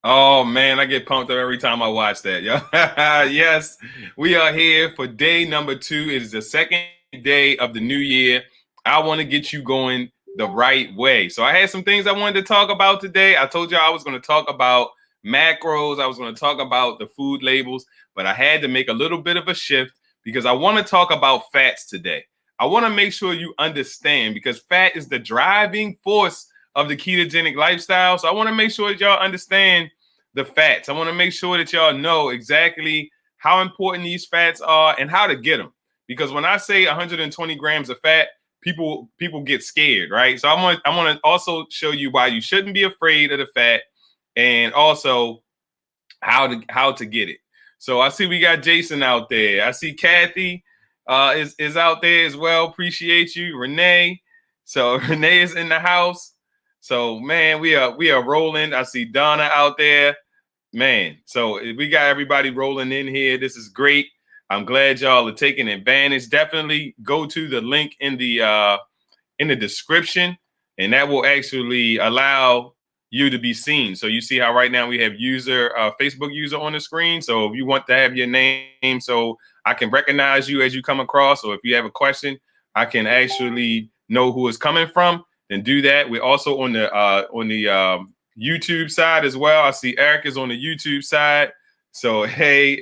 Oh man, I get pumped up every time I watch that. Yo. Yes, we are here for day number 2. It is the second day of the new year. I want to get you going the right way. So I had some things I wanted to talk about today. I told you I was going to talk about macros. I was going to talk about the food labels, but I had to make a little bit of a shift because I want to talk about fats today. I want to make sure you understand because fat is the driving force of the ketogenic lifestyle. So I want to make sure that y'all understand the fats. I want to make sure that y'all know exactly how important these fats are and how to get them. Because when I say 120 grams of fat, people get scared, right? So I want to also show you why you shouldn't be afraid of the fat, and also how to get it. So I see we got Jason out there. I see Kathy is out there as well. Appreciate you, Renee. So Renee is in the house. So man, we are rolling. I see Donna out there. Man, so we got everybody rolling in here. This is great. I'm glad y'all are taking advantage. Definitely go to the link in the description, and that will actually allow you to be seen. So you see how right now we have Facebook user on the screen. So if you want to have your name so I can recognize you as you come across, or if you have a question, I can actually know who it's coming from, then do that. We're also on the YouTube side as well. I see Eric is on the YouTube side. So hey,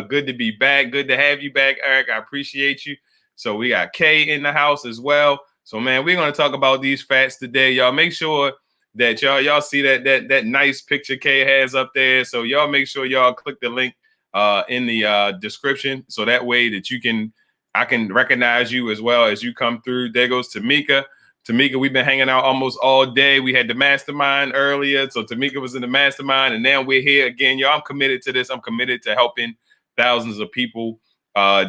good to be back. Good to have you back, Eric. I appreciate you. So we got Kay in the house as well. So man, we're gonna talk about these fats today, y'all. Make sure that y'all see that nice picture Kay has up there. So y'all make sure y'all click the link in the description, so that way that I can recognize you as well as you come through. There goes Tamika. Tamika, we've been hanging out almost all day. We had the mastermind earlier, so Tamika was in the mastermind, and now we're here again, y'all. I'm committed to this. I'm committed to helping thousands of people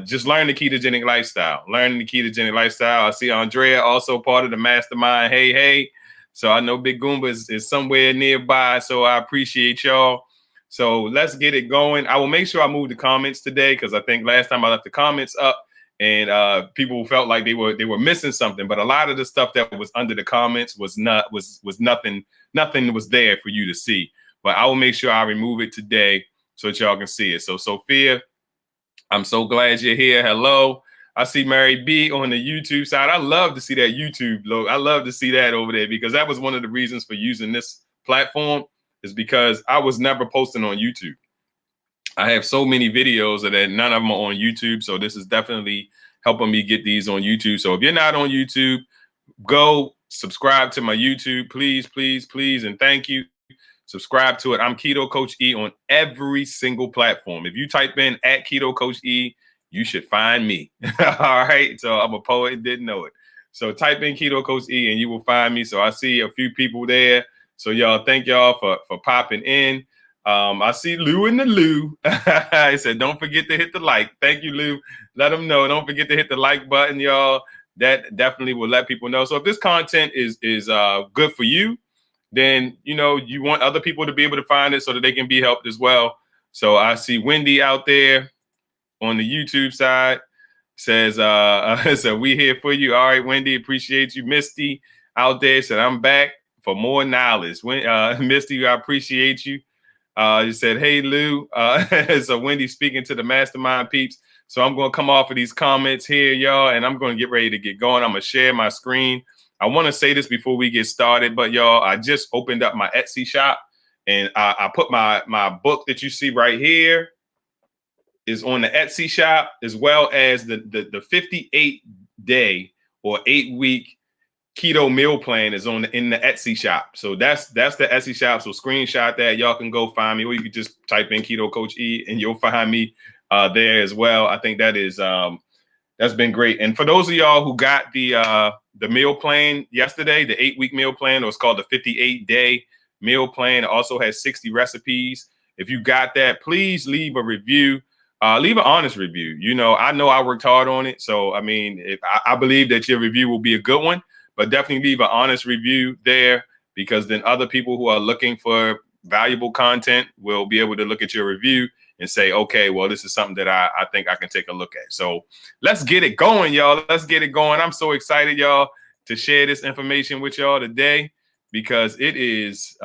just learn the ketogenic lifestyle. Learning the ketogenic lifestyle. I see Andrea also part of the mastermind. Hey, hey. So I know Big Goomba is somewhere nearby. So I appreciate y'all. So let's get it going. I will make sure I move the comments today because I think last time I left the comments up and people felt like they were missing something. But a lot of the stuff that was under the comments was nothing was there for you to see. But I will make sure I remove it today so that y'all can see it. So Sophia, I'm so glad you're here. Hello. I see Mary B on the YouTube side. I love to see that YouTube logo. I love to see that over there because that was one of the reasons for using this platform, is because I was never posting on YouTube. I have so many videos that none of them are on YouTube. So this is definitely helping me get these on YouTube. So if you're not on YouTube, go subscribe to my YouTube, please, please, please, and thank you. Subscribe to it. I'm Keto Coach E on every single platform. If you type in at Keto Coach E, you should find me. All right. So I'm a poet, didn't know it. So type in Keto Coach E and you will find me. So I see a few people there. So y'all, thank y'all for popping in. I see Lou in the Lou. I said, don't forget to hit the like. Thank you, Lou. Let them know. Don't forget to hit the like button, y'all. That definitely will let people know. So if this content is good for you, then you want other people to be able to find it so that they can be helped as well. So I see Wendy out there on the YouTube side says, so we here for you. All right, Wendy, appreciate you. Misty out there said, I'm back for more knowledge. Misty, I appreciate you. You said, hey, Lou. So Wendy speaking to the mastermind peeps. So I'm going to come off of these comments here, y'all, and I'm going to get ready to get going. I'm going to share my screen. I want to say this before we get started, but y'all, I just opened up my Etsy shop, and I put my book that you see right here is on the Etsy shop, as well as the 58 day or 8-week keto meal plan is in the Etsy shop. So that's the Etsy shop. So screenshot that. Y'all can go find me, or you can just type in Keto Coach E and you'll find me there as well. I think that is that's been great. And for those of y'all who got the meal plan yesterday, the 8-week meal plan, or it's called the 58-day meal plan. It also has 60 recipes. If you got that, please leave a review. Leave an honest review. I know I worked hard on it. So, I mean, I believe that your review will be a good one, but definitely leave an honest review there, because then other people who are looking for valuable content will be able to look at your review and say, okay, well, this is something that I think I can take a look at. So let's get it going, y'all. Let's get it going. I'm so excited, y'all, to share this information with y'all today, because it is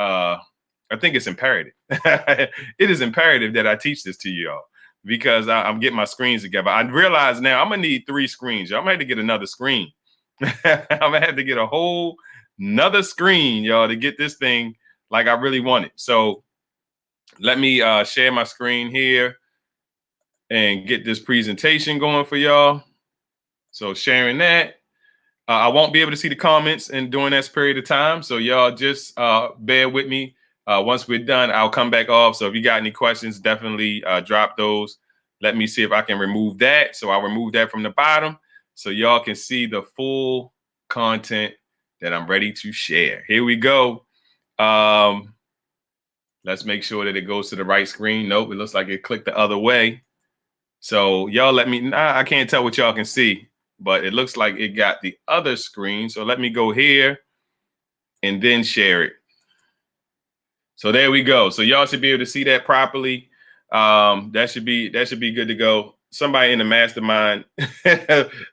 I think it's imperative. It is imperative that I teach this to y'all because I'm getting my screens together. I realize now I'm gonna need 3 screens. Y'all. I'm gonna have to get another screen. I'm gonna have to get a whole another screen, y'all, to get this thing like I really want it. So let me share my screen here and get this presentation going for y'all. So sharing that. I won't be able to see the comments and during that period of time. So y'all just bear with me. Once we're done, I'll come back off. So if you got any questions, definitely drop those. Let me see if I can remove that. So I'll remove that from the bottom so y'all can see the full content that I'm ready to share. Here we go. Let's make sure that it goes to the right screen. Nope, it looks like it clicked the other way. So y'all let me, I can't tell what y'all can see, but it looks like it got the other screen. So let me go here and then share it. So there we go. So y'all should be able to see that properly. That should be good to go. Somebody in the mastermind,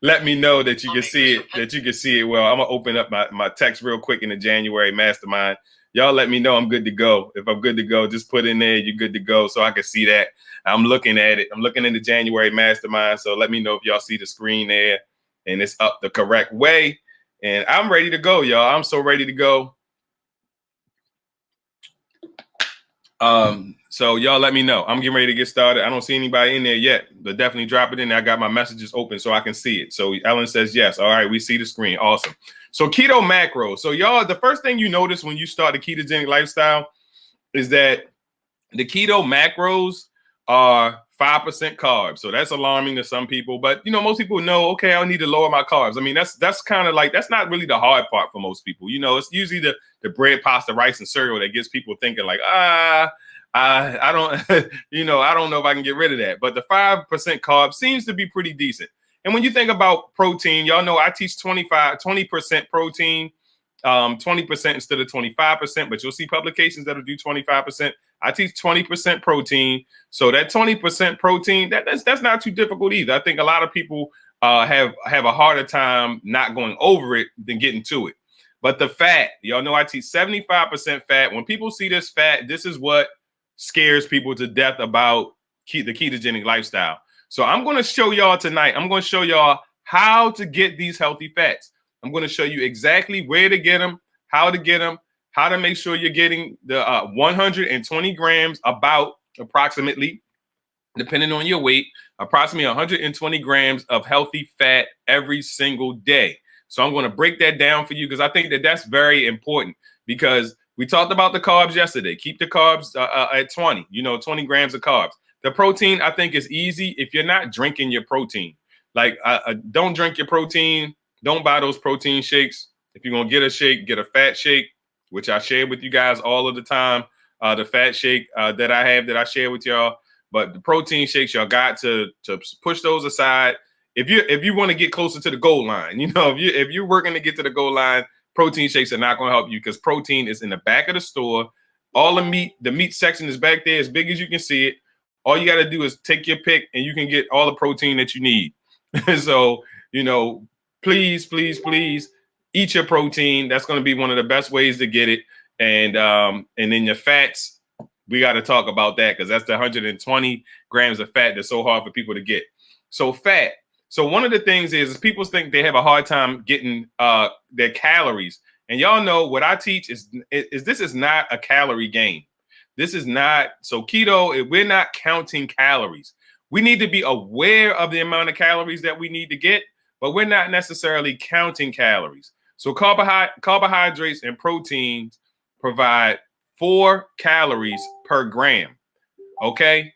let me know that you can see it, well. I'm gonna open up my text real quick in the January mastermind. Y'all let me know I'm good to go. If I'm good to go, just put in there you're good to go so I can see that. I'm looking at it. I'm looking in the January mastermind. So let me know if y'all see the screen there and it's up the correct way. And I'm ready to go, y'all. I'm so ready to go. So y'all let me know. I'm getting ready to get started. I don't see anybody in there yet, but definitely drop it in there. I got my messages open so I can see it. So Ellen says yes. All right, we see the screen. Awesome. So keto macros. So y'all, the first thing you notice when you start a ketogenic lifestyle is that the keto macros are 5% carbs. So that's alarming to some people, but most people know, okay, I need to lower my carbs. I mean, that's kind of like, that's not really the hard part for most people. It's usually the bread, pasta, rice, and cereal that gets people thinking like, I don't, I don't know if I can get rid of that. But the 5% carb seems to be pretty decent. And when you think about protein, y'all know I teach 20% protein, 20% instead of 25%, but you'll see publications that'll do 25%. I teach 20% protein. So that 20% protein, that's not too difficult either. I think a lot of people have a harder time not going over it than getting to it. But the fat, y'all know I teach 75% fat. When people see this fat, this is what scares people to death about the ketogenic lifestyle. So I'm going to show y'all tonight. I'm going to show y'all how to get these healthy fats. I'm going to show you exactly where to get them, how to get them, how to make sure you're getting the 120 grams, about approximately, depending on your weight, approximately 120 grams of healthy fat every single day. So I'm going to break that down for you because I think that that's very important, because we talked about the carbs yesterday. Keep the carbs at 20, 20 grams of carbs. The protein, I think, is easy if you're not drinking your protein. Like, don't drink your protein. Don't buy those protein shakes. If you're going to get a shake, get a fat shake, which I share with you guys all of the time. The fat shake that I have that I share with y'all. But the protein shakes, y'all got to push those aside. If you want to get closer to the goal line, if you're working to get to the goal line, protein shakes are not going to help you because protein is in the back of the store. All the meat section is back there as big as you can see it. All you got to do is take your pick and you can get all the protein that you need. So, please, please, please eat your protein. That's going to be one of the best ways to get it. And then your fats, we got to talk about that because that's the 120 grams of fat that's so hard for people to get. So fat. So one of the things is people think they have a hard time getting their calories. And y'all know what I teach is this is not a calorie game. This is not, so keto, we're not counting calories. We need to be aware of the amount of calories that we need to get, but we're not necessarily counting calories. So carbohydrates and proteins provide 4 calories per gram. Okay.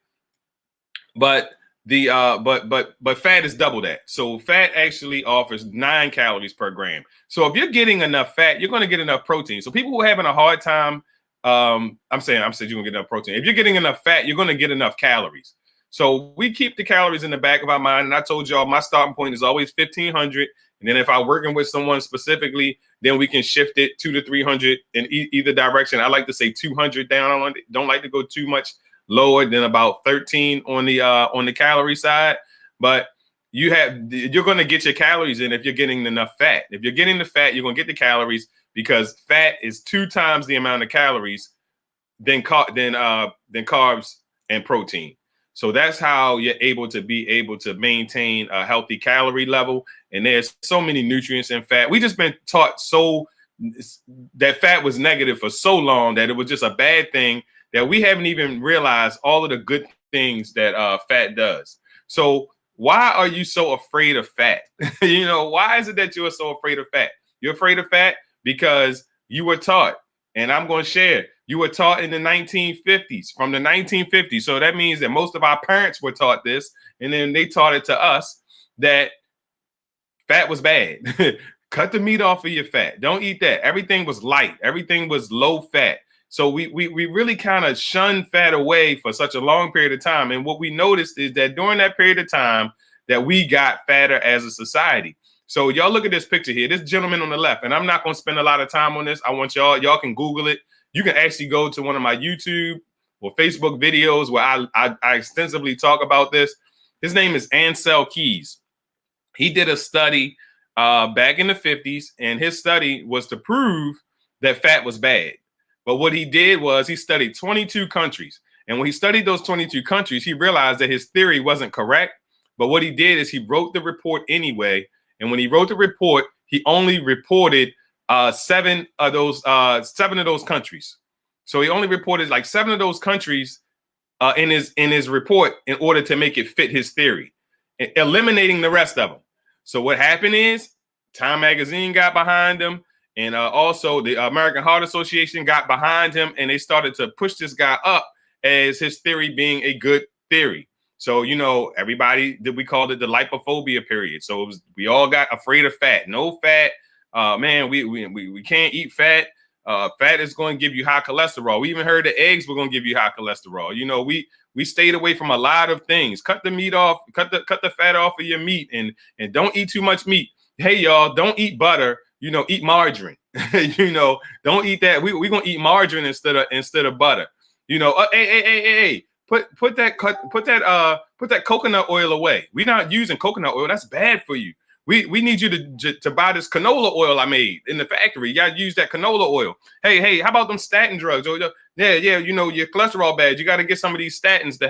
But but fat is double that. So fat actually offers 9 calories per gram. So if you're getting enough fat, you're going to get enough protein. So people who are having a hard time, I'm saying you're going to get enough protein. If you're getting enough fat, you're going to get enough calories. So we keep the calories in the back of our mind. And I told y'all my starting point is always 1,500. And then if I'm working with someone specifically, then we can shift it 200 to 300 in either direction. I like to say 200 down. I don't like to go too much lower than about 13 on the calorie side. But you're going to get your calories in if you're getting enough fat. If you're getting the fat, you're going to get the calories because fat is 2 times the amount of calories than carbs and protein. So that's how you're able to maintain a healthy calorie level. And there's so many nutrients in fat. We just been taught that fat was negative for so long that it was just a bad thing that we haven't even realized all of the good things that fat does. So why are you so afraid of fat? Why is it that you are so afraid of fat? You're afraid of fat because you were taught, and I'm going to share, you were taught in the 1950s, from the 1950s. So that means that most of our parents were taught this, and then they taught it to us that fat was bad. Cut the meat off of your fat. Don't eat that. Everything was light. Everything was low fat. So we really kind of shunned fat away for such a long period of time. And what we noticed is that during that period of time that we got fatter as a society. So y'all look at this picture here, this gentleman on the left, and I'm not going to spend a lot of time on this. I want y'all can Google it. You can actually go to one of my YouTube or Facebook videos where I extensively talk about this. His name is Ansel Keys. He did a study back in the 50s, and his study was to prove that fat was bad. But what he did was he studied 22 countries. And when he studied those 22 countries, he realized that his theory wasn't correct. But what he did is he wrote the report anyway. And when he wrote the report, he only reported seven of those countries. So he only reported like 7 of those countries in his report in order to make it fit his theory, eliminating the rest of them. So what happened is Time Magazine got behind him. And also the American Heart Association got behind him, and they started to push this guy up as his theory being a good theory. So, everybody, we called it the lipophobia period. So we all got afraid of fat. No fat. Man, we can't eat fat. Fat is going to give you high cholesterol. We even heard that eggs were going to give you high cholesterol. We stayed away from a lot of things. Cut the meat off, cut the fat off of your meat, and don't eat too much meat. Hey, y'all, don't eat butter. Eat margarine. Don't eat that. We're gonna eat margarine instead of butter. Hey. Put that coconut oil away. We're not using coconut oil. That's bad for you. We need you to buy this canola oil I made in the factory. You gotta use that canola oil. Hey, how about them statin drugs? Yeah, your cholesterol bad. You got to get some of these statins to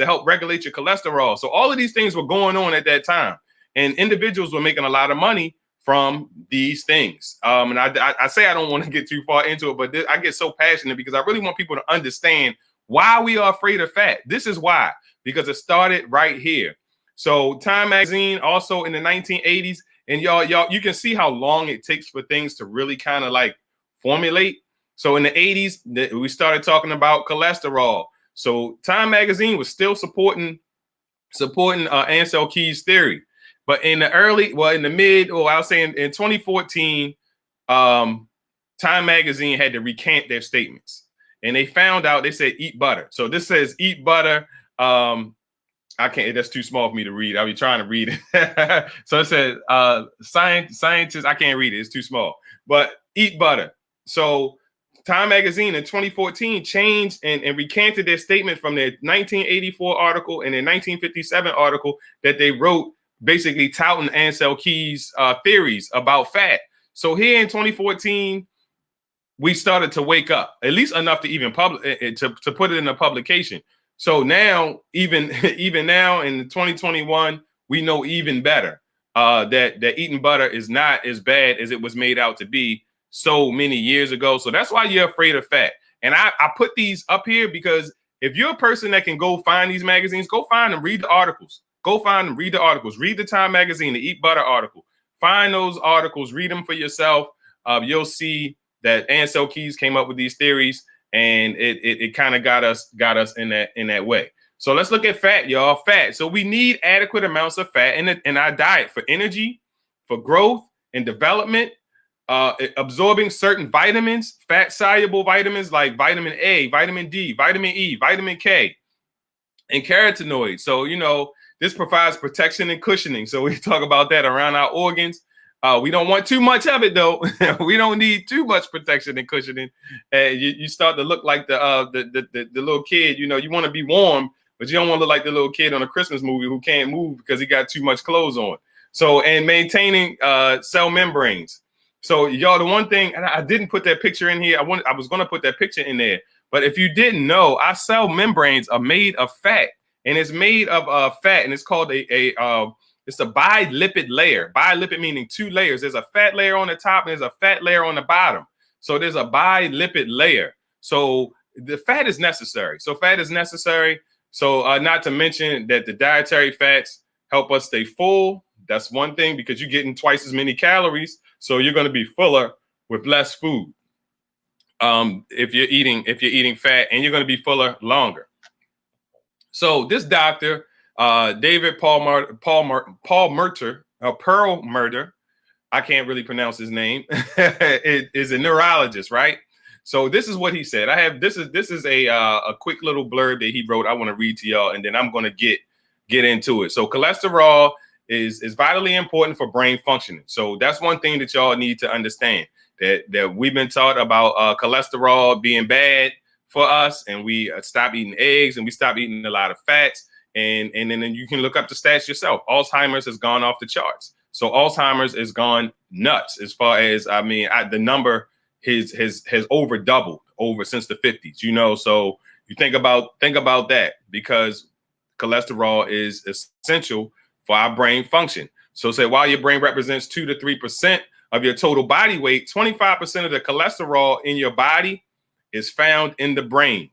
help regulate your cholesterol. So all of these things were going on at that time, and individuals were making a lot of money from these things. And I say I don't want to get too far into it, but I get so passionate because I really want people to understand why we are afraid of fat. This is why, because it started right here. So Time Magazine also in the 1980s, and y'all, you can see how long it takes for things to really kind of like formulate. So in the 80s, we started talking about cholesterol. So Time Magazine was still supporting Ansel Keys' theory. But in the mid, I'll say in 2014, Time Magazine had to recant their statements. And they found out, they said, eat butter. So this says eat butter. I can't, that's too small for me to read. I'll be trying to read it. So it says scientists, I can't read it. It's too small. But eat butter. So Time Magazine in 2014 changed and recanted their statement from their 1984 article and their 1957 article that they wrote, basically touting Ansel Keys' theories about fat. So here in 2014, we started to wake up, at least enough to even to put it in a publication. So now, even now in 2021, we know even better that eating butter is not as bad as it was made out to be so many years ago. So that's why you're afraid of fat. And I put these up here because if you're a person that can go find these magazines, go find them, read the articles. Go find them, read the articles, read the Time Magazine, the Eat Butter article. Find those articles, read them for yourself. You'll see that Ansel Keys came up with these theories, and it kind of got us in that way. So let's look at fat, y'all. Fat. So we need adequate amounts of fat in our diet for energy, for growth and development, absorbing certain vitamins, fat-soluble vitamins like vitamin A, vitamin D, vitamin E, vitamin K, and carotenoids. So, this provides protection and cushioning. So we talk about that around our organs. We don't want too much of it, though. We don't need too much protection and cushioning. You start to look like the little kid. You want to be warm, but you don't want to look like the little kid on a Christmas movie who can't move because he got too much clothes on. So, and maintaining cell membranes. So, y'all, the one thing, and I didn't put that picture in here. I was going to put that picture in there, But if you didn't know, our cell membranes are made of fat, and it's made of fat, and it's called it's a bilipid layer. Bilipid meaning two layers. There's a fat layer on the top and there's a fat layer on the bottom. So there's a bilipid layer. So the fat is necessary. So fat is necessary. So not to mention that the dietary fats help us stay full. That's one thing, because you're getting twice as many calories. So you're going to be fuller with less food. If you're eating fat, and you're going to be fuller longer. So this doctor, David Perlmutter, I can't really pronounce his name, is a neurologist, right? So this is what he said. This is a quick little blurb that he wrote. I want to read to y'all, and then I'm going to get into it. So cholesterol is vitally important for brain functioning. So that's one thing that y'all need to understand, that we've been taught about cholesterol being bad for us, and we stop eating eggs, and we stop eating a lot of fats, and then you can look up the stats yourself. Alzheimer's has gone off the charts. So Alzheimer's has gone nuts, as far as, the number has over doubled since the 50s, so you think about that, because cholesterol is essential for our brain function. So say, while your brain represents 2 to 3% of your total body weight, 25% of the cholesterol in your body is found in the brain.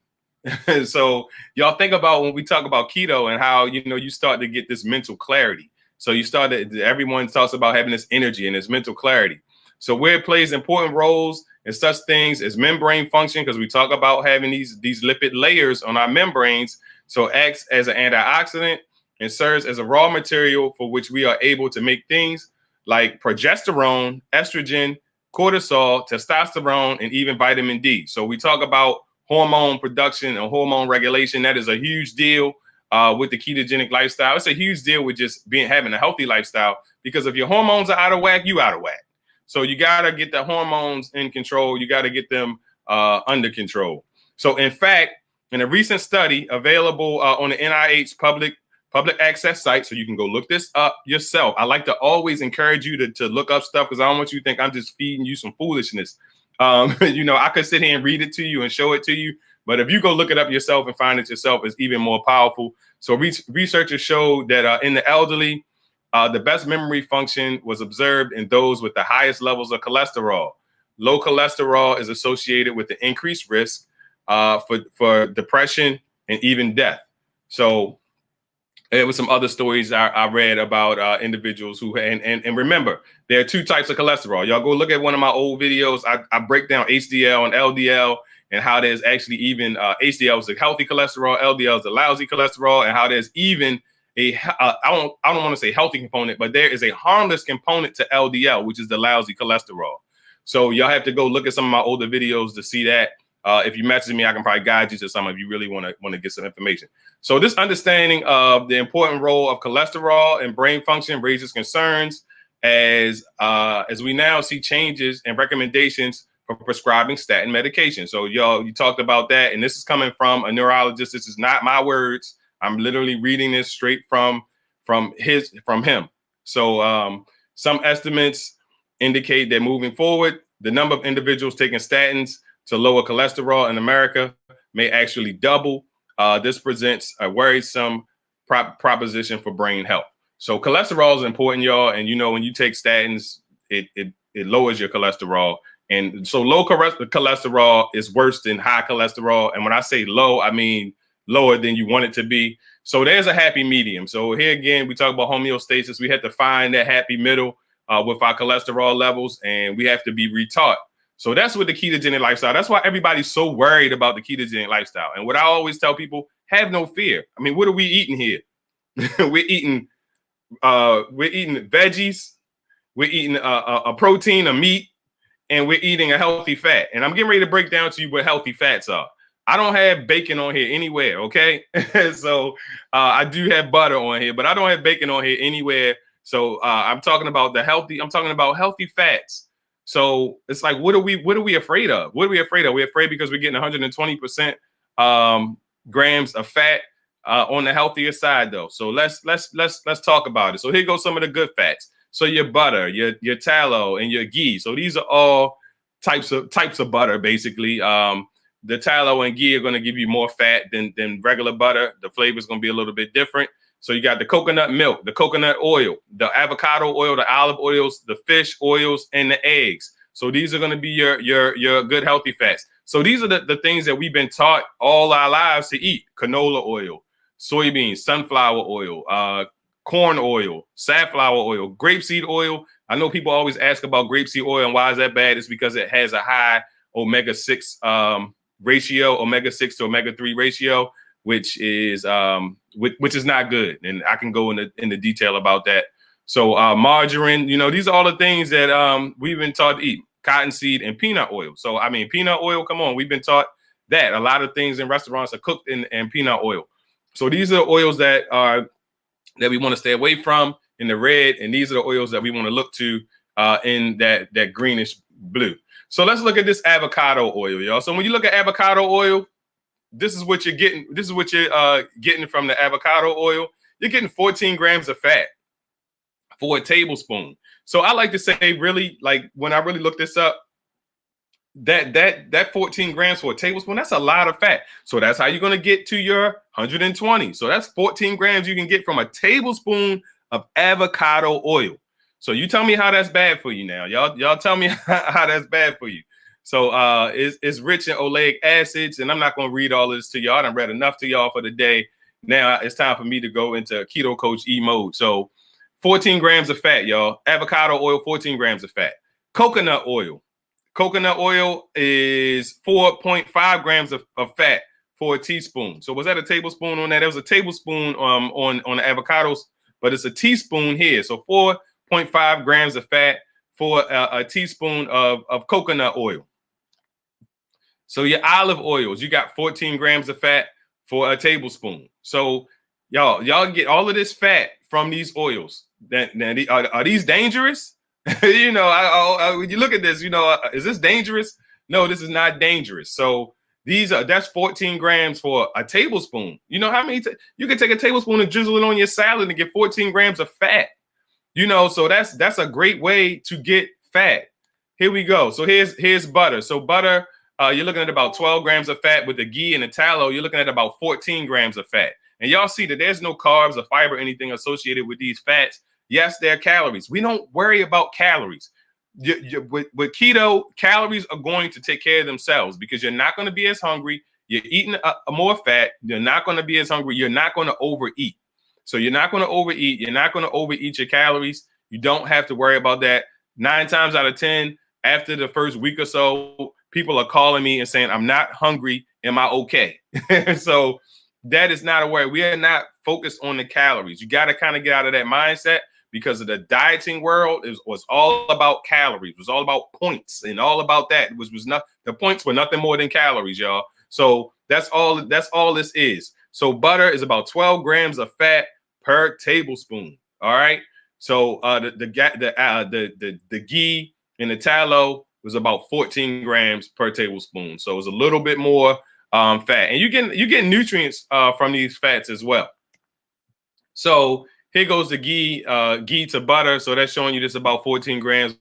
So y'all think about when we talk about keto and how, you start to get this mental clarity. So everyone talks about having this energy and this mental clarity. So where it plays important roles in such things as membrane function, because we talk about having these lipid layers on our membranes. So acts as an antioxidant and serves as a raw material for which we are able to make things like progesterone, estrogen, cortisol, testosterone, and even vitamin D. So we talk about hormone production and hormone regulation. That is a huge deal with the ketogenic lifestyle. It's a huge deal with just having a healthy lifestyle, because if your hormones are out of whack, you out of whack. So you got to get the hormones in control. You got to get them under control. So in fact, in a recent study available on the NIH public access site, so you can go look this up yourself. I like to always encourage you to look up stuff, because I don't want you to think I'm just feeding you some foolishness. I could sit here and read it to you and show it to you, but if you go look it up yourself and find it yourself, it's even more powerful. So researchers showed that in the elderly, the best memory function was observed in those with the highest levels of cholesterol. Low cholesterol is associated with the increased risk for depression and even death. So there was some other stories I read about individuals who, and remember, there are two types of cholesterol. Y'all go look at one of my old videos. I break down HDL and LDL, and how there's actually even HDL is a healthy cholesterol, LDL is a lousy cholesterol, and how there's even I don't want to say healthy component, but there is a harmless component to LDL, which is the lousy cholesterol. So y'all have to go look at some of my older videos to see that. If you message me, I can probably guide you to some if you really want to get some information. So this understanding of the important role of cholesterol and brain function raises concerns as we now see changes and recommendations for prescribing statin medication. So you talked about that, and this is coming from a neurologist. This is not my words. I'm literally reading this straight from him. So some estimates indicate that moving forward, the number of individuals taking statins to lower cholesterol in America may actually double. This presents a worrisome proposition for brain health. So cholesterol is important, y'all. And when you take statins, it lowers your cholesterol. And so low cholesterol is worse than high cholesterol. And when I say low, I mean lower than you want it to be. So there's a happy medium. So here again, we talk about homeostasis. We have to find that happy middle with our cholesterol levels, and we have to be retaught. So that's with the ketogenic lifestyle. That's why everybody's so worried about the ketogenic lifestyle. And what I always tell people, have no fear. I mean, what are we eating here? we're eating veggies, we're eating a protein, a meat, and we're eating a healthy fat. And I'm getting ready to break down to you what healthy fats are. I don't have bacon on here anywhere, okay? So I do have butter on here, but I don't have bacon on here anywhere. So I'm talking about healthy fats. So it's like, what are we afraid of? What are we afraid of? We're afraid because we're getting 120% grams of fat on the healthier side, though. So let's talk about it. So here goes some of the good fats. So your butter, your tallow, and your ghee. So these are all types of butter, basically. the tallow and ghee are going to give you more fat than regular butter. The flavor is going to be a little bit different. So you got the coconut milk, the coconut oil, the avocado oil, the olive oils, the fish oils, and the eggs. So these are going to be your good healthy fats. So these are the things that we've been taught all our lives to eat: canola oil, soybeans, sunflower oil, corn oil, safflower oil, grapeseed oil. I know people always ask about grapeseed oil and why is that bad? It's because it has a high omega-6 ratio, omega-6 to omega-3 ratio, which is not good. And I can go into detail about that. So margarine, these are all the things that we've been taught to eat. Cottonseed and peanut oil. So, I mean, peanut oil, come on, we've been taught that. A lot of things in restaurants are cooked in peanut oil. So these are the oils that we want to stay away from in the red, and these are the oils that we want to look to in that greenish blue. So let's look at this avocado oil, y'all. So when you look at avocado oil, this is what you're getting. This is what you're getting from the avocado oil. You're getting 14 grams of fat for a tablespoon. So I like to say, really, like when I really look this up, that 14 grams for a tablespoon, that's a lot of fat. So that's how you're going to get to your 120. So that's 14 grams you can get from a tablespoon of avocado oil. So you tell me how that's bad for you now. Y'all tell me how that's bad for you. So it's rich in oleic acids, and I'm not going to read all of this to y'all. I done read enough to y'all for the day. Now it's time for me to go into Keto Coach E mode. So 14 grams of fat, y'all. Avocado oil, 14 grams of fat. Coconut oil. Coconut oil is 4.5 grams of fat for a teaspoon. So was that a tablespoon on that? There was a tablespoon on the avocados, but it's a teaspoon here. So 4.5 grams of fat for a teaspoon of coconut oil. So your olive oils, you got 14 grams of fat for a tablespoon. So y'all get all of this fat from these oils. Are these dangerous? When you look at this, is this dangerous? No, this is not dangerous. So that's 14 grams for a tablespoon. You know how many you can take a tablespoon and drizzle it on your salad and get 14 grams of fat. So that's a great way to get fat. Here we go. So here's butter. So butter, you're looking at about 12 grams of fat. With the ghee and the tallow, you're looking at about 14 grams of fat. And y'all see that there's no carbs or fiber, anything associated with these fats. Yes, there are calories. We don't worry about calories. With keto, calories are going to take care of themselves because you're not going to be as hungry. You're eating more fat. You're not going to be as hungry. You're not going to overeat. So you're not going to overeat. You're not going to overeat your calories. You don't have to worry about that. 9 times out of 10, after the first week or so, people are calling me and saying, I'm not hungry. Am I okay? So that is not a worry. We are not focused on the calories. You got to kind of get out of that mindset because of the dieting world was all about calories. It was all about points and all about that. It was not, the points were nothing more than calories, y'all. So that's all this is. So butter is about 12 grams of fat per tablespoon. All right. So the ghee and the tallow was about 14 grams per tablespoon. So it's a little bit more fat, and you get nutrients from these fats as well. So here goes the ghee to butter. So that's showing you this about 14 grams.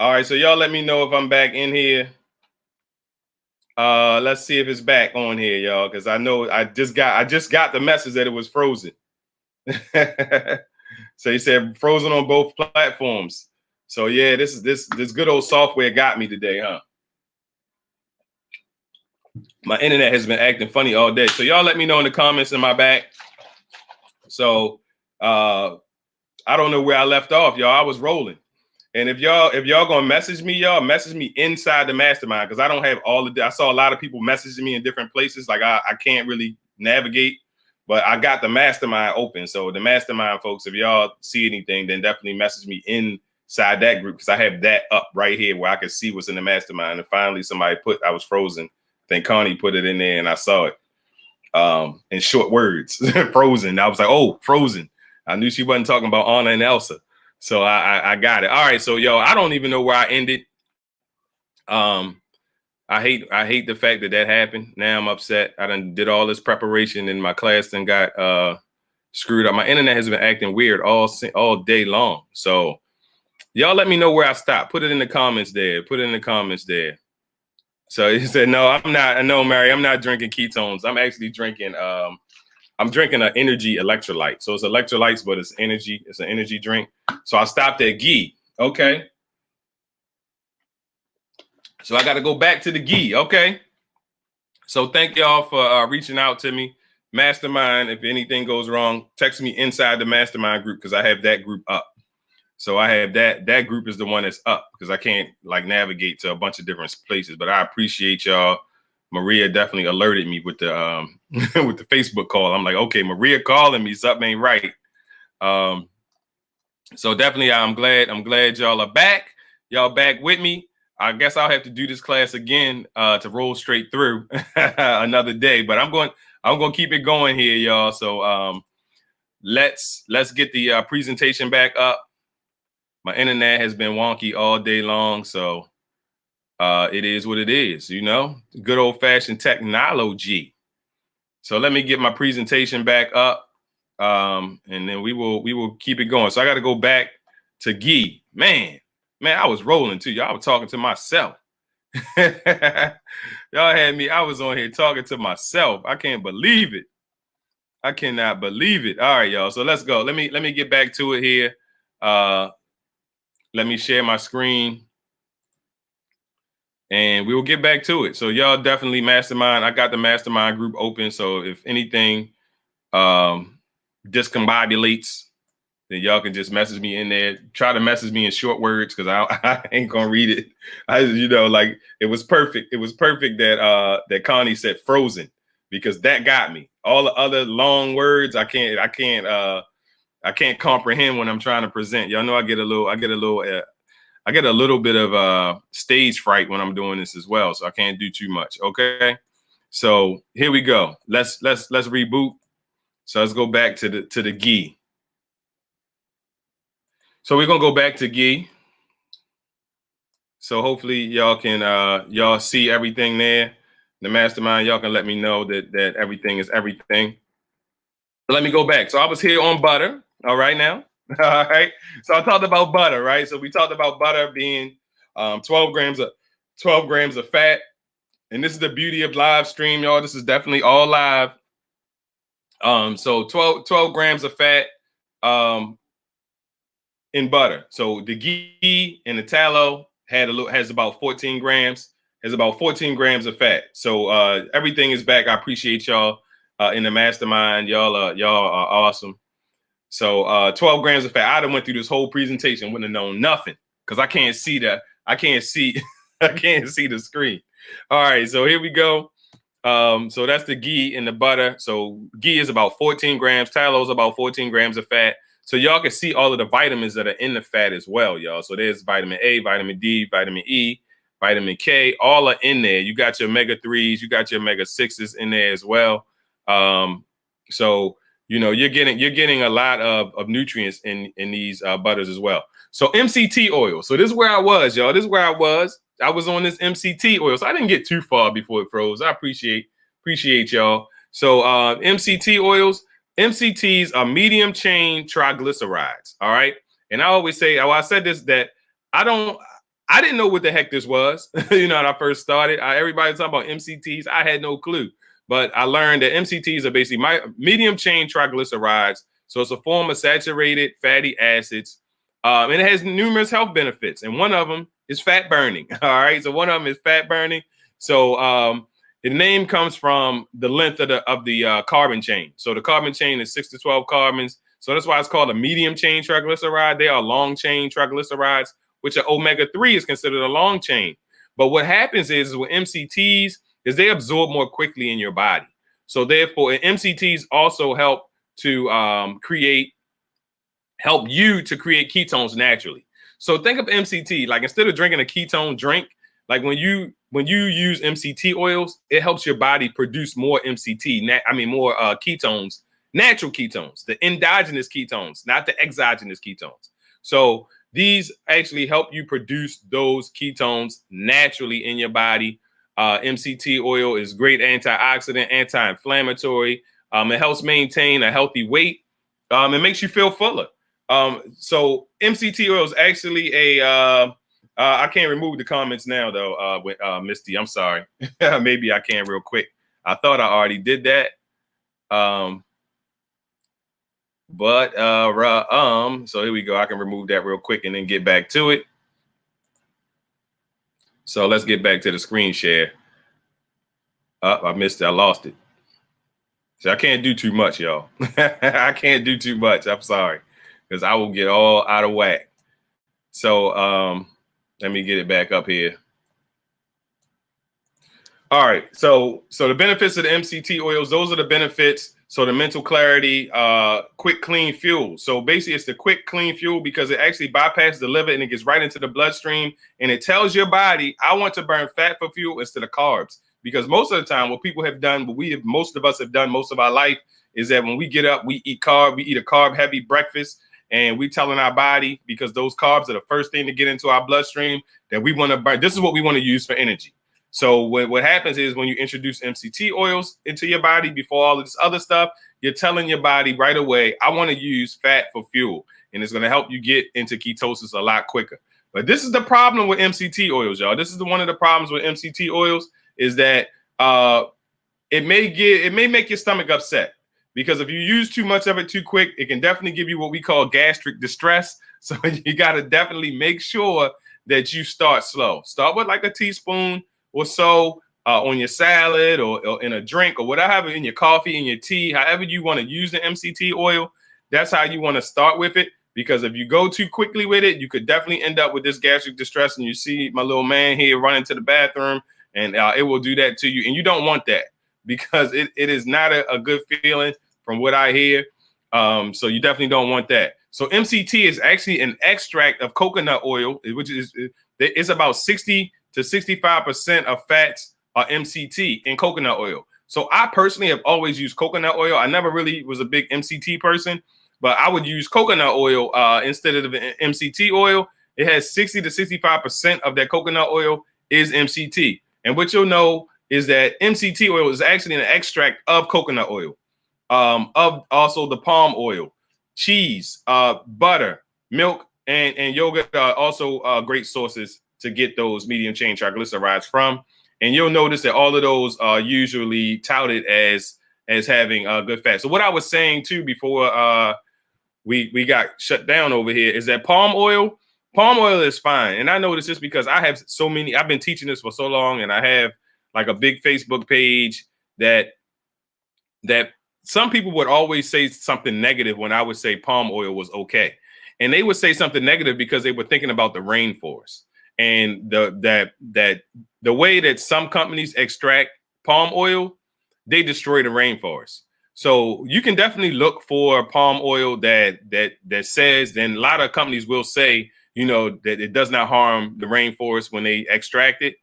All right, so y'all let me know if I'm back in here. Let's see if it's back on here, y'all, because I know I just got the message that it was frozen. So he said frozen on both platforms. So yeah, this good old software got me today, huh? My internet has been acting funny all day. So y'all let me know in the comments in my back. So I don't know where I left off, y'all. I was rolling. And if y'all gonna message me, y'all message me inside the mastermind, because I don't have all the. I saw a lot of people messaging me in different places. Like I can't really navigate, but I got the mastermind open. So the mastermind folks, if y'all see anything, then definitely message me inside that group, because I have that up right here where I can see what's in the mastermind. And finally, somebody put I was frozen. I think Connie put it in there, and I saw it in short words, frozen. I was like, oh, frozen. I knew she wasn't talking about Anna and Elsa. So I got it. All right. So yo, I don't even know where I ended. I hate the fact that happened. Now I'm upset. I done did all this preparation and my class then got screwed up. My internet has been acting weird all day long. So y'all let me know where I stopped. Put it in the comments there. Put it in the comments there. So he said, no, I'm not. No, Mary, I'm not drinking ketones. I'm actually drinking I'm drinking an energy electrolyte. So it's electrolytes, but it's energy. It's an energy drink. So I stopped at ghee. Okay. So I got to go back to the ghee. Okay. So thank y'all for reaching out to me. Mastermind, if anything goes wrong, text me inside the mastermind group, because I have that group up. So I have that group is the one that's up, because I can't like navigate to a bunch of different places. But I appreciate y'all. Maria definitely alerted me with the with the Facebook call. I'm like, okay, Maria calling me, something ain't right. So definitely I'm glad y'all are back. Y'all back with me. I guess I'll have to do this class again to roll straight through another day. But I'm going to keep it going here, y'all. So let's get the presentation back up. My internet has been wonky all day long, so it is what it is, you know, good old fashioned technology. So let me get my presentation back up, and then we will keep it going. So I got to go back to ghee. Man, I was rolling too. Y'all was talking to myself. Y'all had me. I was on here talking to myself. I can't believe it. I cannot believe it. All right, y'all. So let's go. Let me get back to it here. Let me share my screen, and we will get back to it. So y'all definitely mastermind. I got the mastermind group open. So if anything discombobulates, then y'all can just message me in there. Try to message me in short words, because I ain't gonna read it. Like it was perfect. It was perfect that Connie said frozen, because that got me. All the other long words I can't comprehend when I'm trying to present. Y'all know I get a little bit of stage fright when I'm doing this as well, so I can't do too much. Okay, so here we go. Let's reboot. So let's go back to the ghee. So we're gonna go back to ghee. So hopefully y'all can y'all see everything there. The mastermind, y'all can let me know that everything is everything. But let me go back. So I was here on butter. All right now. All right. So I talked about butter, right? So we talked about butter being 12 grams of fat. And this is the beauty of live stream, y'all. This is definitely all live. So 12 grams of fat in butter. So the ghee and the tallow has about 14 grams. Has about 14 grams of fat. So everything is back. I appreciate y'all in the mastermind. Y'all are awesome. So 12 grams of fat. I done went through this whole presentation, wouldn't have known nothing, because I can't see I can't see the screen. All right, so here we go. So that's the ghee and the butter. So ghee is about 14 grams. Tallow is about 14 grams of fat. So y'all can see all of the vitamins that are in the fat as well, y'all. So there's vitamin A, vitamin D, vitamin E, vitamin K, all are in there. You got your omega-3s, you got your omega-6s in there as well. So you know you're getting a lot of nutrients in these butters as well. So MCT oil. So this is where I was, y'all. This is where I was. I was on this MCT oil, so I didn't get too far before it froze. I appreciate y'all. So MCT oils. MCTs are medium chain triglycerides. All right. And I always say, I said this, that I don't I didn't know what the heck this was. When I first started, everybody was talking about MCTs. I had no clue, but I learned that MCTs are basically my medium chain triglycerides. So it's a form of saturated fatty acids, and it has numerous health benefits. And one of them is fat burning. All right, so one of them is fat burning. So the name comes from the length of the carbon chain. So the carbon chain is 6 to 12 carbons. So that's why it's called a medium chain triglyceride. They are long chain triglycerides, which are omega-3 is considered a long chain. But what happens is with MCTs is they absorb more quickly in your body. So therefore, MCTs also help to help you to create ketones naturally. So think of MCT, like instead of drinking a ketone drink, like when you use MCT oils, it helps your body produce more more ketones, natural ketones, the endogenous ketones, not the exogenous ketones. So these actually help you produce those ketones naturally in your body. MCT oil is great antioxidant, anti-inflammatory. It helps maintain a healthy weight. It makes you feel fuller. So MCT oil is actually I can't remove the comments now though, with Misty. I'm sorry. Maybe I can real quick. I thought I already did that. So here we go. I can remove that real quick and then get back to it. So let's get back to the screen share. I missed it. I lost it. So I can't do too much, y'all. I can't do too much. I'm sorry, because I will get all out of whack. So let me get it back up here. All right. So the benefits of the MCT oils, those are the benefits. So the mental clarity, quick, clean fuel. So basically it's the quick, clean fuel because it actually bypasses the liver and it gets right into the bloodstream. And it tells your body, I want to burn fat for fuel instead of carbs. Because most of the time what people have done, most of us have done most of our life is that when we get up, we eat a carb heavy breakfast. And we telling our body, because those carbs are the first thing to get into our bloodstream, that we want to burn. This is what we want to use for energy. So what happens is when you introduce MCT oils into your body before all of this other stuff, you're telling your body right away, I want to use fat for fuel. And it's going to help you get into ketosis a lot quicker. But this is the problem with MCT oils, y'all. This is one of the problems with MCT oils is that it may make your stomach upset. Because if you use too much of it too quick, it can definitely give you what we call gastric distress. So you got to definitely make sure that you start slow. Start with like a teaspoon or so on your salad or in a drink or whatever, in your coffee, in your tea, however you want to use the MCT oil. That's how you want to start with it. Because if you go too quickly with it, you could definitely end up with this gastric distress. And you see my little man here running to the bathroom and it will do that to you. And you don't want that because it is not a good feeling from what I hear. So you definitely don't want that. So MCT is actually an extract of coconut oil, which is it's about 60 to 65% of fats are MCT in coconut oil. So I personally have always used coconut oil. I never really was a big MCT person, but I would use coconut oil instead of MCT oil. It has 60 to 65% of that coconut oil is MCT. And what you'll know is that MCT oil is actually an extract of coconut oil. Of also the palm oil, cheese, butter, milk, and yogurt are also great sources to get those medium chain triglycerides from. And you'll notice that all of those are usually touted as having good fat. So what I was saying too before we got shut down over here is that palm oil is fine. And I know this just because I've been teaching this for so long, and I have like a big Facebook page that some people would always say something negative when I would say palm oil was okay. And they would say something negative because they were thinking about the rainforest and the way that some companies extract palm oil, they destroy the rainforest. So you can definitely look for palm oil that says, then a lot of companies will say, that it does not harm the rainforest when they extract it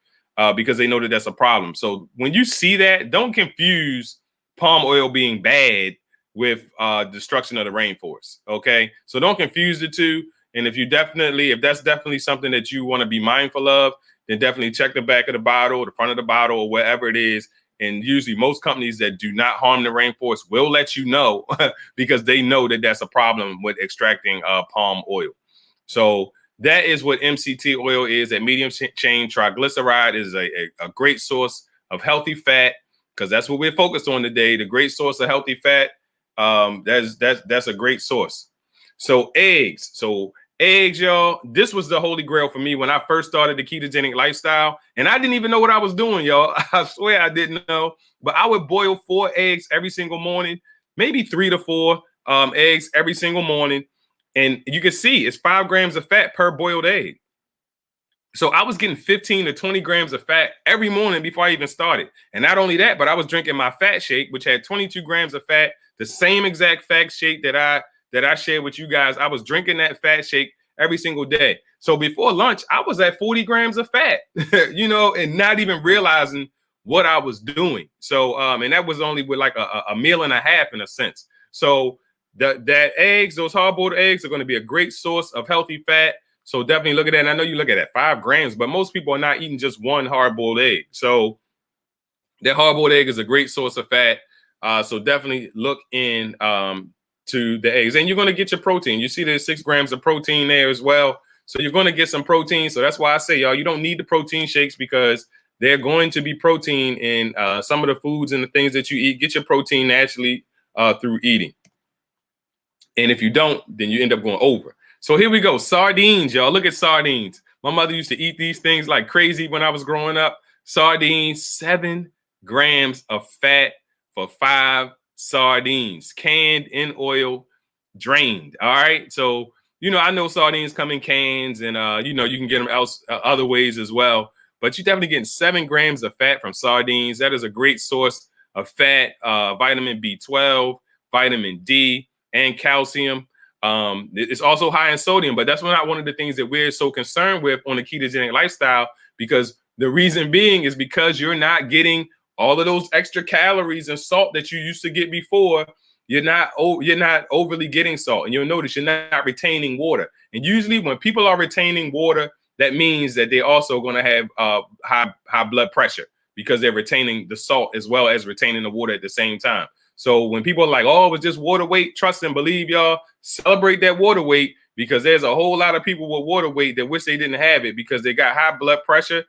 because they know that that's a problem. So when you see that, don't confuse palm oil being bad with destruction of the rainforest. Okay, so don't confuse the two. And if that's definitely something that you want to be mindful of, then definitely check the back of the bottle, the front of the bottle, or wherever it is. And usually most companies that do not harm the rainforest will let you know because they know that that's a problem with extracting palm oil. So that is what MCT oil is. That medium chain triglyceride is a great source of healthy fat, because that's what we're focused on today. The great source of healthy fat. That's a great source. So eggs. So eggs, y'all. This was the holy grail for me when I first started the ketogenic lifestyle, and I didn't even know what I was doing, y'all. I swear I didn't know. But I would boil 4 eggs every single morning, maybe 3 to 4 eggs every single morning. And you can see it's 5 grams of fat per boiled egg. So I was getting 15 to 20 grams of fat every morning before I even started. And not only that, but I was drinking my fat shake, which had 22 grams of fat, the same exact fat shake that I shared with you guys. I was drinking that fat shake every single day. So before lunch, I was at 40 grams of fat, and not even realizing what I was doing. So, and that was only with like a meal and a half in a sense. So that eggs, those hard-boiled eggs are going to be a great source of healthy fat. So definitely look at that. And I know you look at that 5 grams, but most people are not eating just one hard-boiled egg. So that hard-boiled egg is a great source of fat. So definitely look in to the eggs, and you're going to get your protein. You see there's 6 grams of protein there as well. So you're going to get some protein. So that's why I say, y'all, you don't need the protein shakes, because they're going to be protein in some of the foods and the things that you eat. Get your protein naturally through eating. And if you don't, then you end up going over. So here we go. Sardines, y'all. Look at sardines. My mother used to eat these things like crazy when I was growing up. Sardines, 7 grams of fat for 5 sardines, canned in oil, drained. All right. So, I know sardines come in cans, and, you can get them other ways as well. But you're definitely getting 7 grams of fat from sardines. That is a great source of fat, vitamin B12, vitamin D, and calcium. It's also high in sodium, but that's not one of the things that we're so concerned with on the ketogenic lifestyle, because the reason being is because you're not getting all of those extra calories and salt that you used to get before. You're not overly getting salt, and you'll notice you're not retaining water. And usually when people are retaining water, that means that they're also going to have high blood pressure, because they're retaining the salt as well as retaining the water at the same time. So when people are like, oh, it was just water weight, trust and believe, y'all, celebrate that water weight, because there's a whole lot of people with water weight that wish they didn't have it, because they got high blood pressure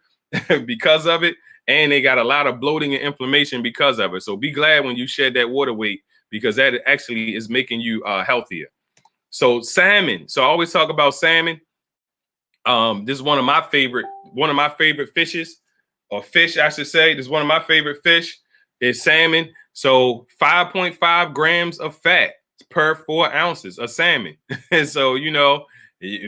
because of it, and they got a lot of bloating and inflammation because of it. So be glad when you shed that water weight, because that actually is making you healthier. So salmon. So I always talk about salmon. This is one of my favorite fishes, or fish, I should say. This is one of my favorite fish is salmon. So 5.5 grams of fat per 4 ounces of salmon. And so, if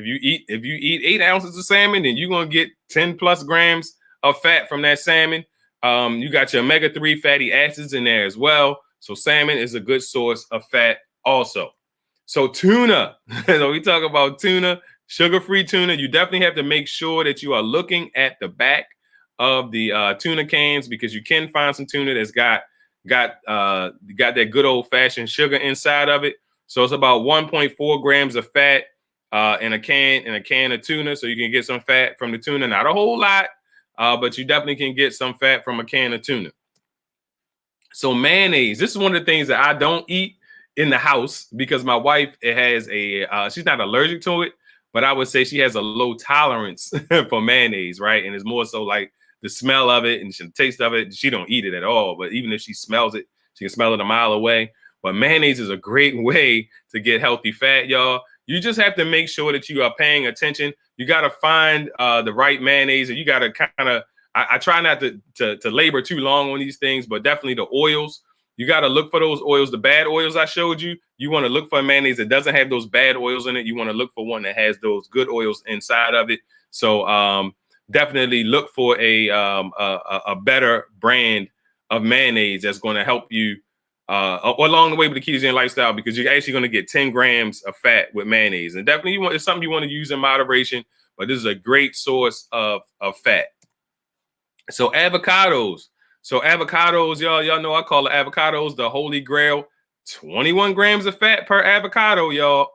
you eat 8 ounces of salmon, then you're going to get 10 plus grams of fat from that salmon. You got your omega-3 fatty acids in there as well. So salmon is a good source of fat also. So tuna. So we talk about tuna, sugar-free tuna. You definitely have to make sure that you are looking at the back of the tuna cans, because you can find some tuna that's got that good old-fashioned sugar inside of it. So it's about 1.4 grams of fat in a can of tuna. So you can get some fat from the tuna, not a whole lot, but you definitely can get some fat from a can of tuna. So mayonnaise, this is one of the things that I don't eat in the house, because my wife has she's not allergic to it, but I would say she has a low tolerance for mayonnaise, right? And it's more so like the smell of it and the taste of it. She don't eat it at all, but even if she smells it, she can smell it a mile away. But mayonnaise is a great way to get healthy fat, y'all. You just have to make sure that you are paying attention. You got to find the right mayonnaise, and you got to kind of, I try not to labor too long on these things, but definitely the oils. You got to look for those oils, the bad oils I showed you. You want to look for a mayonnaise that doesn't have those bad oils in it. You want to look for one that has those good oils inside of it. So definitely look for a better brand of mayonnaise that's going to help you along the way with the ketogenic lifestyle, because you're actually going to get 10 grams of fat with mayonnaise. And definitely it's something you want to use in moderation, but this is a great source of fat. So avocados. So avocados, y'all know I call the avocados the holy grail. 21 grams of fat per avocado, y'all.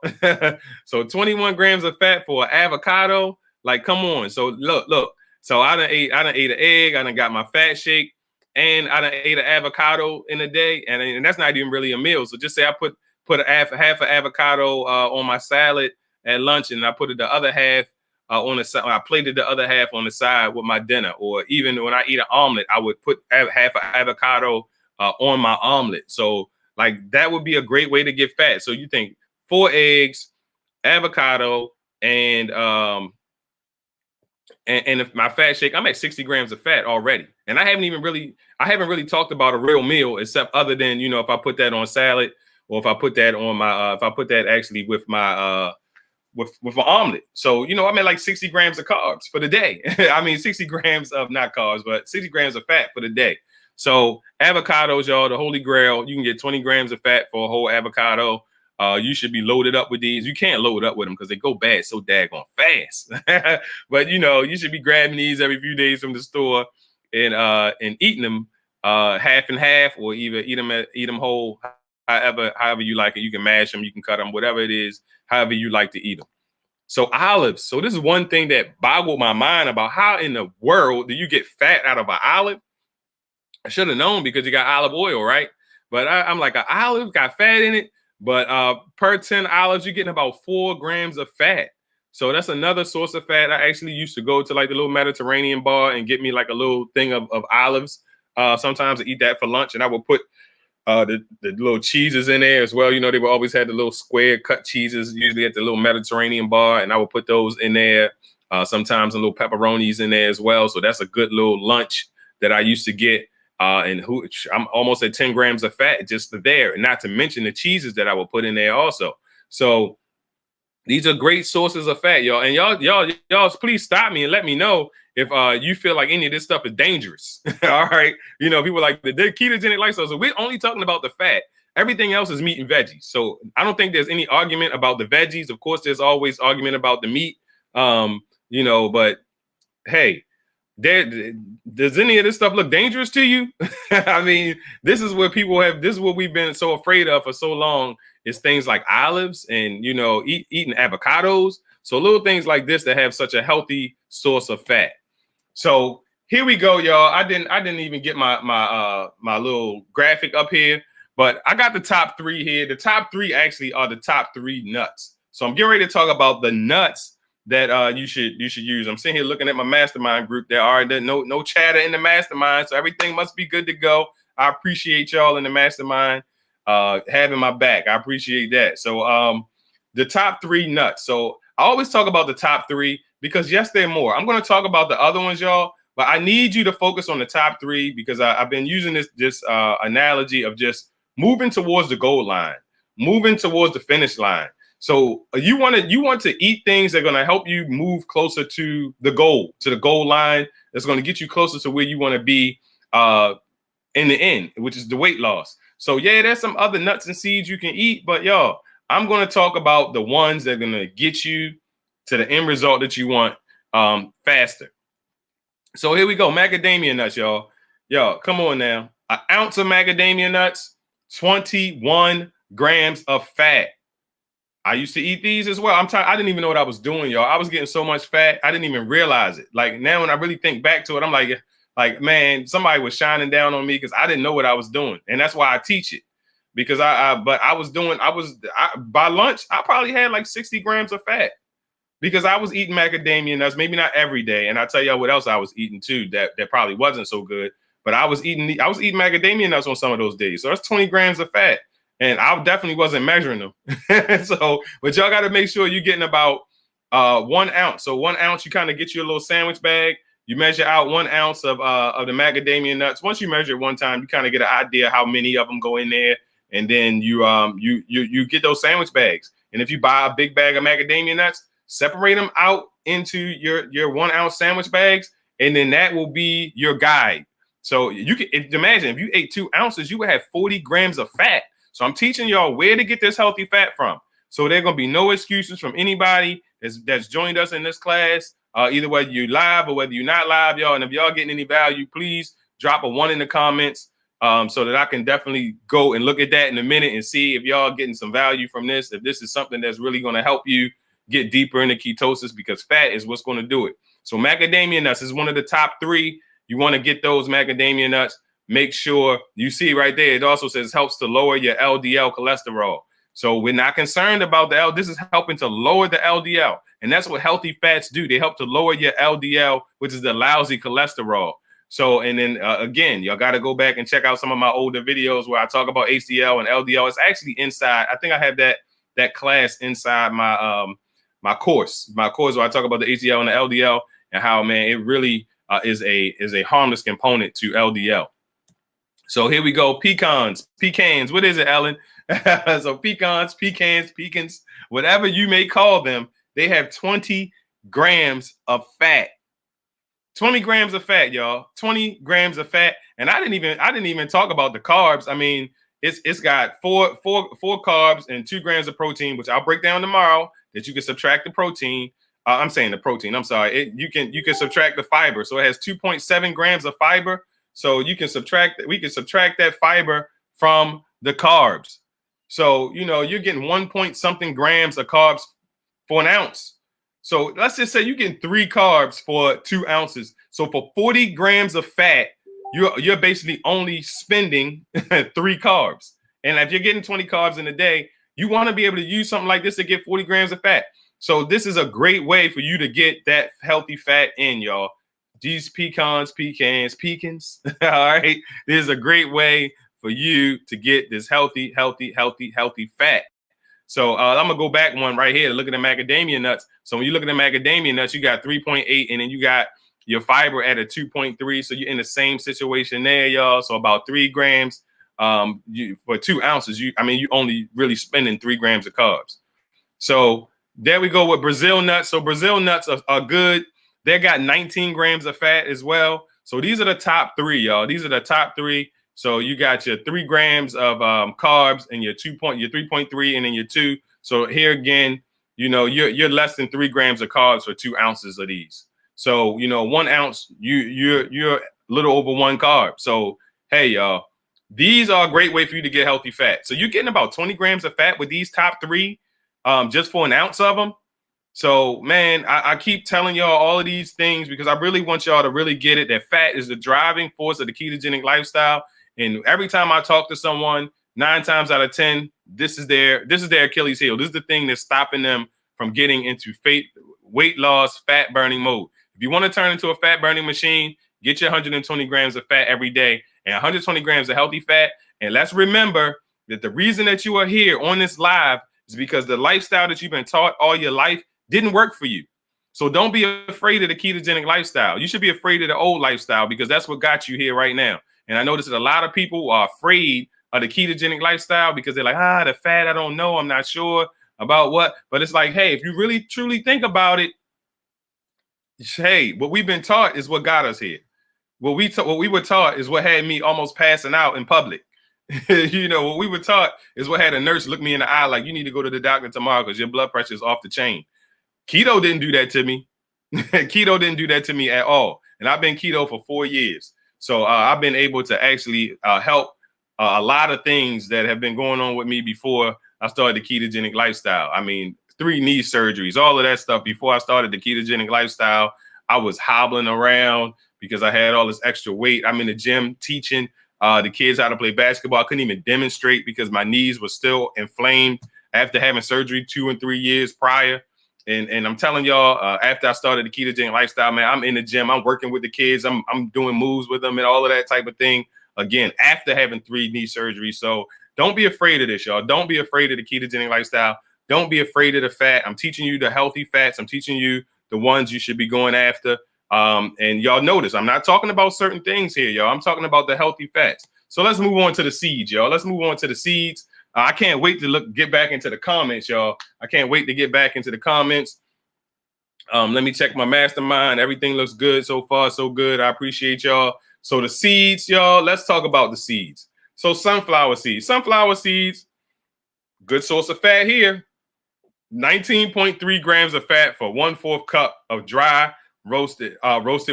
So 21 grams of fat for an avocado. Like, come on. So look. So I done ate an egg. I done got my fat shake, and I done ate an avocado in a day. And that's not even really a half So just say I put half an avocado on my salad at lunch, and I put the other half on the side. I plated the other half on the side with my dinner, or even when I eat an omelet, I would put half an avocado on my omelet. So like that would be a great way to get fat. So you think 4 eggs, avocado, and if my fat shake, I'm at 60 grams of fat already. And I haven't really talked about a real meal, except other than, if I put that on salad, or if I put that on my, if I put that actually with my, with an omelet. So, I'm at like 60 grams of carbs for the day. I mean, 60 grams of not carbs, but 60 grams of fat for the day. So avocados, y'all, the holy grail. You can get 20 grams of fat for a whole avocado. You should be loaded up with these. You can't load up with them because they go bad so daggone fast. But you should be grabbing these every few days from the store and eating them half and half, or either eat them whole. However you like it. You can mash them, you can cut them, whatever it is, however you like to eat them. So olives. So this is one thing that boggled my mind about how in the world do you get fat out of an olive? I should have known because you got olive oil, right? But I'm like, an olive got fat in it. But per 10 olives, you're getting about 4 grams of fat. So that's another source of fat. I actually used to go to like the little Mediterranean bar and get me like a little thing of olives. Sometimes I eat that for lunch, and I would put the little cheeses in there as well. They would always have the little square cut cheeses, usually at the little Mediterranean bar, and I would put those in there. Sometimes a little pepperonis in there as well. So that's a good little lunch that I used to get. I'm almost at 10 grams of fat just there, not to mention the cheeses that I would put in there also. So these are great sources of fat, y'all. And y'all, please stop me and let me know if you feel like any of this stuff is dangerous. All right. People like the ketogenic lifestyle. So we're only talking about the fat. Everything else is meat and veggies. So I don't think there's any argument about the veggies. Of course, there's always argument about the meat. But hey, does any of this stuff look dangerous to you? I mean, this is what we've been so afraid of for so long, is things like olives and, eating avocados. So little things like this that have such a healthy source of fat. So here we go, y'all. I didn't even get my little graphic up here, but I got the top 3 here. The top 3 actually are the top 3 nuts. So I'm getting ready to talk about the nuts that you should use. I'm sitting here looking at my mastermind group. There are no chatter in the mastermind, so everything must be good to go. I appreciate y'all in the mastermind having my back. I appreciate that. So the top 3 nuts. So I always talk about the top 3 because yes, there are more. I'm going to talk about the other ones, y'all, but I need you to focus on the top 3 because I've been using this analogy of just moving towards the goal line, moving towards the finish line. So you want to eat things that are going to help you move closer to the goal line. That's going to get you closer to where you want to be in the end, which is the weight loss. So yeah, there's some other nuts and seeds you can eat, but y'all, I'm going to talk about the ones that are going to get you to the end result that you want faster. So here we go. Macadamia nuts, y'all. Y'all, come on now. An ounce of macadamia nuts, 21 grams of fat. I used to eat these as well. I didn't even know what I was doing, y'all. I was getting so much fat, I didn't even realize it. Like now, when I really think back to it, I'm like, man, somebody was shining down on me because I didn't know what I was doing, and that's why I teach it. Because by lunch, I probably had like 60 grams of fat because I was eating macadamia nuts, maybe not every day. And I'll tell y'all what else I was eating too that probably wasn't so good. But I was eating macadamia nuts on some of those days. So that's 20 grams of fat. And I definitely wasn't measuring them. So, but y'all got to make sure you're getting about 1 ounce. So 1 ounce, you kind of get you a little sandwich bag. You measure out 1 ounce of the macadamia nuts. Once you measure it one time, you kind of get an idea how many of them go in there. And then you get those sandwich bags. And if you buy a big bag of macadamia nuts, separate them out into your 1 ounce sandwich bags. And then that will be your guide. So you can imagine if you ate 2 ounces, you would have 40 grams of fat. So I'm teaching y'all where to get this healthy fat from. So there are going to be no excuses from anybody that's joined us in this class, either whether you're live or whether you're not live, y'all. And if y'all getting any value, please drop a 1 in the comments so that I can definitely go and look at that in a minute and see if y'all getting some value from this, if this is something that's really going to help you get deeper into ketosis, because fat is what's going to do it. So macadamia nuts is one of the top 3. You want to get those macadamia nuts. Make sure you see right there, it also says helps to lower your LDL cholesterol. So we're not concerned about the L. This is helping to lower the LDL. And that's what healthy fats do. They help to lower your LDL, which is the lousy cholesterol. So, and then again, y'all got to go back and check out some of my older videos where I talk about HDL and LDL. It's actually inside. I think I have that class inside my course where I talk about the HDL and the LDL and how, man, it really is a harmless component to LDL. So here we go. Pecans. What is it, Ellen? So pecans, whatever you may call them, they have 20 grams of fat. 20 grams of fat, y'all. 20 grams of fat. And I didn't even talk about the carbs. I mean, it's got four carbs and 2 grams of protein, which I'll break down tomorrow, that you can subtract the protein. I'm saying the protein. I'm sorry. You can subtract the fiber. So it has 2.7 grams of fiber. So we can subtract that fiber from the carbs. So, you're getting 1 point something grams of carbs for an ounce. So let's just say you're getting 3 carbs for 2 ounces. So for 40 grams of fat, you're basically only spending 3 carbs. And if you're getting 20 carbs in a day, you want to be able to use something like this to get 40 grams of fat. So this is a great way for you to get that healthy fat in, y'all. These pecans. All right. This is a great way for you to get this healthy fat. So I'm gonna go back one right here. Look at the macadamia nuts. So when you look at the macadamia nuts, you got 3.8, and then you got your fiber at a 2.3. So you're in the same situation there, y'all. So about 3 grams for 2 ounces. You only really spending 3 grams of carbs. So there we go with Brazil nuts. So Brazil nuts are good. They got 19 grams of fat as well. So these are the top 3, y'all. These are the top 3. So you got your 3 grams of carbs and your 3.3 and then your 2. So here again, you're less than 3 grams of carbs for 2 ounces of these. So 1 ounce, you're a little over 1 carb. So hey, y'all, these are a great way for you to get healthy fat. So you're getting about 20 grams of fat with these top 3, just for an ounce of them. So, man, I keep telling y'all all of these things because I really want y'all to really get it, that fat is the driving force of the ketogenic lifestyle. And every time I talk to someone, 9 times out of 10, this is their Achilles heel. This is the thing that's stopping them from getting into weight loss, fat burning mode. If you want to turn into a fat burning machine, get your 120 grams of fat every day and 120 grams of healthy fat. And let's remember that the reason that you are here on this live is because the lifestyle that you've been taught all your life didn't work for you. So don't be afraid of the ketogenic lifestyle. You should be afraid of the old lifestyle because that's what got you here right now. And I noticed that a lot of people are afraid of the ketogenic lifestyle because they're like, the fat, I don't know. I'm not sure about what. But it's like, hey, if you really truly think about it, hey, what we've been taught is what got us here. What we were taught is what had me almost passing out in public. What we were taught is what had a nurse look me in the eye like, you need to go to the doctor tomorrow because your blood pressure is off the chain. Keto didn't do that to me. Keto didn't do that to me at all. And I've been keto for 4 years. So I've been able to actually help a lot of things that have been going on with me before I started the ketogenic lifestyle. 3 knee surgeries, all of that stuff. Before I started the ketogenic lifestyle, I was hobbling around because I had all this extra weight. I'm in the gym teaching the kids how to play basketball. I couldn't even demonstrate because my knees were still inflamed after having surgery 2 and 3 years prior. And I'm telling y'all, after I started the ketogenic lifestyle, man, I'm in the gym. I'm working with the kids. I'm doing moves with them and all of that type of thing. Again, after having 3 knee surgeries. So don't be afraid of this, y'all. Don't be afraid of the ketogenic lifestyle. Don't be afraid of the fat. I'm teaching you the healthy fats. I'm teaching you the ones you should be going after. And y'all notice I'm not talking about certain things here, y'all. I'm talking about the healthy fats. So let's move on to the seeds, y'all. Let's move on to the seeds. I can't wait to get back into the comments, y'all. I can't wait to get back into the comments. Let me check my mastermind. Everything looks good so far, so good. I appreciate y'all. So the seeds, y'all, let's talk about the seeds. So sunflower seeds. Sunflower seeds, good source of fat here. 19.3 grams of fat for 1/4 cup of dry roasted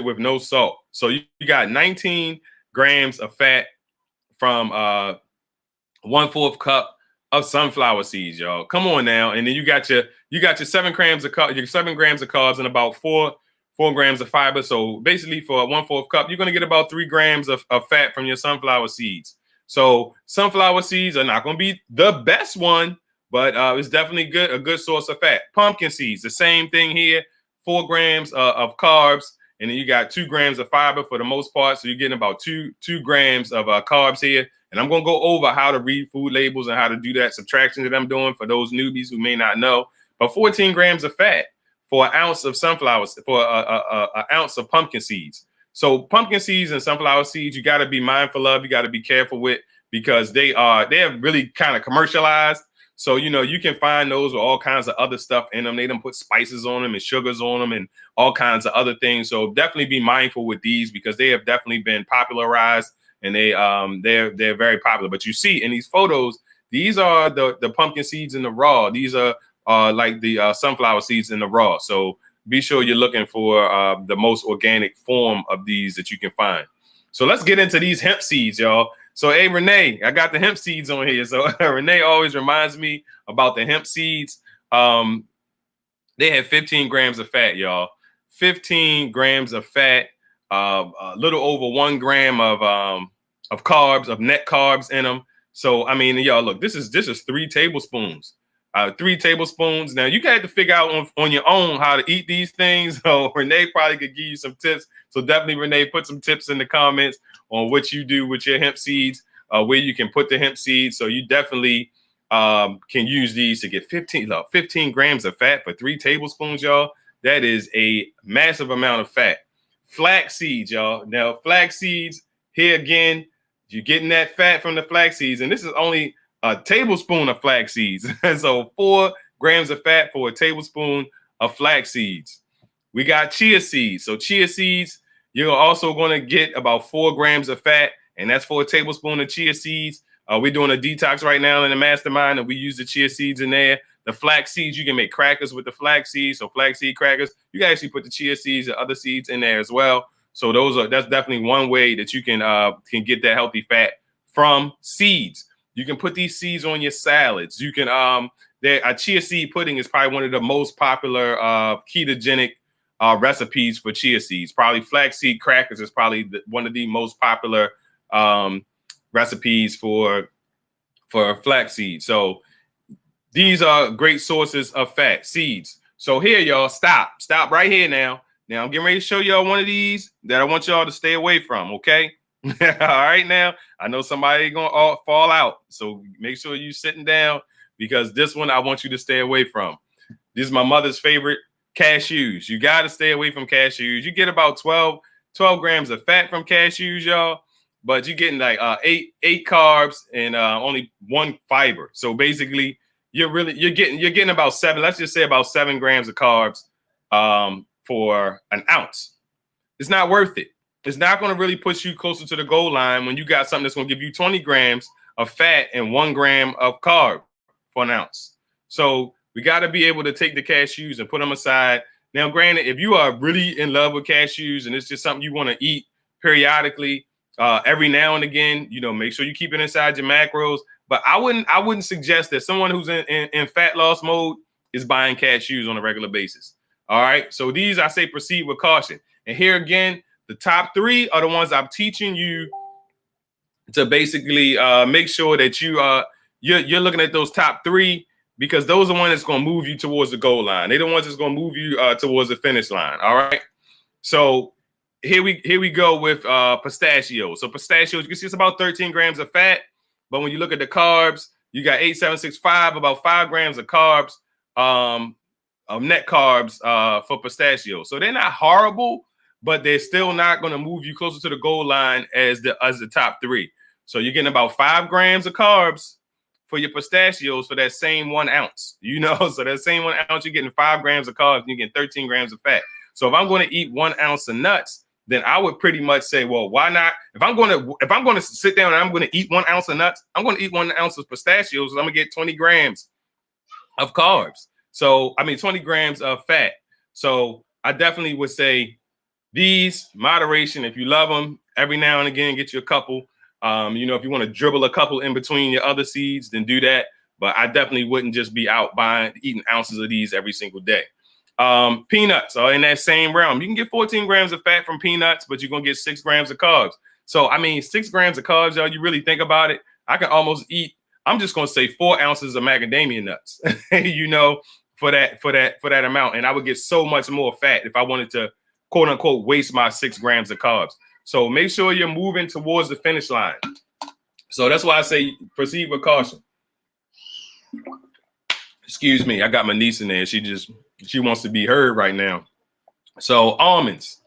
with no salt. So you got 19 grams of fat from 1/4 cup of sunflower seeds, y'all. Come on now. And then you got your 7 grams of carbs and about 4 grams of fiber. So basically for a 1/4 cup, you're going to get about 3 grams of fat from your sunflower seeds. So sunflower seeds are not going to be the best one, but it's definitely a good source of fat. Pumpkin seeds, the same thing here, 4 grams of carbs, and then you got 2 grams of fiber for the most part. So you're getting about two grams of carbs here. And I'm going to go over how to read food labels and how to do that subtraction that I'm doing for those newbies who may not know. But 14 grams of fat for an ounce of sunflowers, for an ounce of pumpkin seeds. So pumpkin seeds and sunflower seeds, you got to be mindful of, you got to be careful with, because they're really kind of commercialized. So, you can find those with all kinds of other stuff in them. They done put spices on them and sugars on them and all kinds of other things. So definitely be mindful with these, because they have definitely been popularized, and they're very popular. But you see in these photos, these are the pumpkin seeds in the raw. These are like the sunflower seeds in the raw. So be sure you're looking for the most organic form of these that you can find. So let's get into these hemp seeds, y'all. So, hey, Renee, I got the hemp seeds on here. So Renee always reminds me about the hemp seeds. They have 15 grams of fat, y'all. 15 grams of fat, a little over 1 gram of carbs, of net carbs in them. So, I mean, y'all, look, this is 3 tablespoons. 3 tablespoons. Now, you got to figure out on your own how to eat these things. So Renee probably could give you some tips. So definitely, Renee, put some tips in the comments on what you do with your hemp seeds, where you can put the hemp seeds. So you definitely can use these to get 15 grams of fat for 3 tablespoons, y'all. That is a massive amount of fat. Flax seeds, y'all. Now, flax seeds, here again, you're getting that fat from the flax seeds. And this is only a tablespoon of flax seeds. So 4 grams of fat for a tablespoon of flax seeds. We got chia seeds. So chia seeds, you're also going to get about 4 grams of fat, and that's for a tablespoon of chia seeds. We're doing a detox right now in the mastermind, and we use the chia seeds in there. The flax seeds, you can make crackers with the flax seeds. So flax seed crackers, you can actually put the chia seeds and other seeds in there as well. So that's definitely one way that you can get that healthy fat from seeds. You can put these seeds on your salads. You can a chia seed pudding is probably one of the most popular ketogenic recipes for chia seeds. Probably flaxseed crackers is probably one of the most popular recipes for flaxseed. So these are great sources of fat, seeds. So here, y'all, stop right here now. Now I'm getting ready to show y'all one of these that I want y'all to stay away from, okay? All right, now I know somebody gonna fall out, so make sure you sitting down, because this one I want you to stay away from. This is my mother's favorite, cashews. You got to stay away from cashews. You get about 12 grams of fat from cashews, y'all, but you're getting like 8 carbs and only 1 fiber. So basically, you're getting about 7. Let's just say about 7 grams of carbs for an ounce. It's not worth it. It's not going to really push you closer to the goal line when you got something that's going to give you 20 grams of fat and 1 gram of carb for an ounce. So we got to be able to take the cashews and put them aside. Now, granted, if you are really in love with cashews and it's just something you want to eat periodically, every now and again, make sure you keep it inside your macros. But I wouldn't suggest that someone who's in fat loss mode is buying cashews on a regular basis. All right. So these, I say, proceed with caution. And here again, the top 3 are the ones I'm teaching you to basically make sure that you're looking at those top 3, because those are the ones that's going to move you towards the goal line. They're the ones that's going to move you towards the finish line. All right. So here we go with pistachios. So pistachios, you can see it's about 13 grams of fat, but when you look at the carbs, you got 8, 7, 6, 5, about 5 grams of carbs, of net carbs for pistachios. So they're not horrible, but they're still not going to move you closer to the goal line as the top 3. So you're getting about 5 grams of carbs for your pistachios for that same 1 ounce, so that same 1 ounce, you're getting 5 grams of carbs, and you're getting 13 grams of fat. So if I'm going to eat 1 ounce of nuts, then I would pretty much say, well, why not? If I'm going to sit down and I'm going to eat 1 ounce of nuts, I'm going to eat 1 ounce of pistachios, and I'm going to get 20 grams of carbs. So, 20 grams of fat. So I definitely would say these, moderation. If you love them, every now and again, get you a couple. If you want to dribble a couple in between your other seeds, then do that. But I definitely wouldn't just be out eating ounces of these every single day. Peanuts are in that same realm. You can get 14 grams of fat from peanuts, but you're going to get 6 grams of carbs. So, 6 grams of carbs, y'all, you really think about it, I can almost eat I'm just gonna say 4 ounces of macadamia nuts, for that amount. And I would get so much more fat if I wanted to, quote unquote, waste my 6 grams of carbs. So make sure you're moving towards the finish line. So that's why I say proceed with caution. Excuse me, I got my niece in there. She wants to be heard right now. So almonds.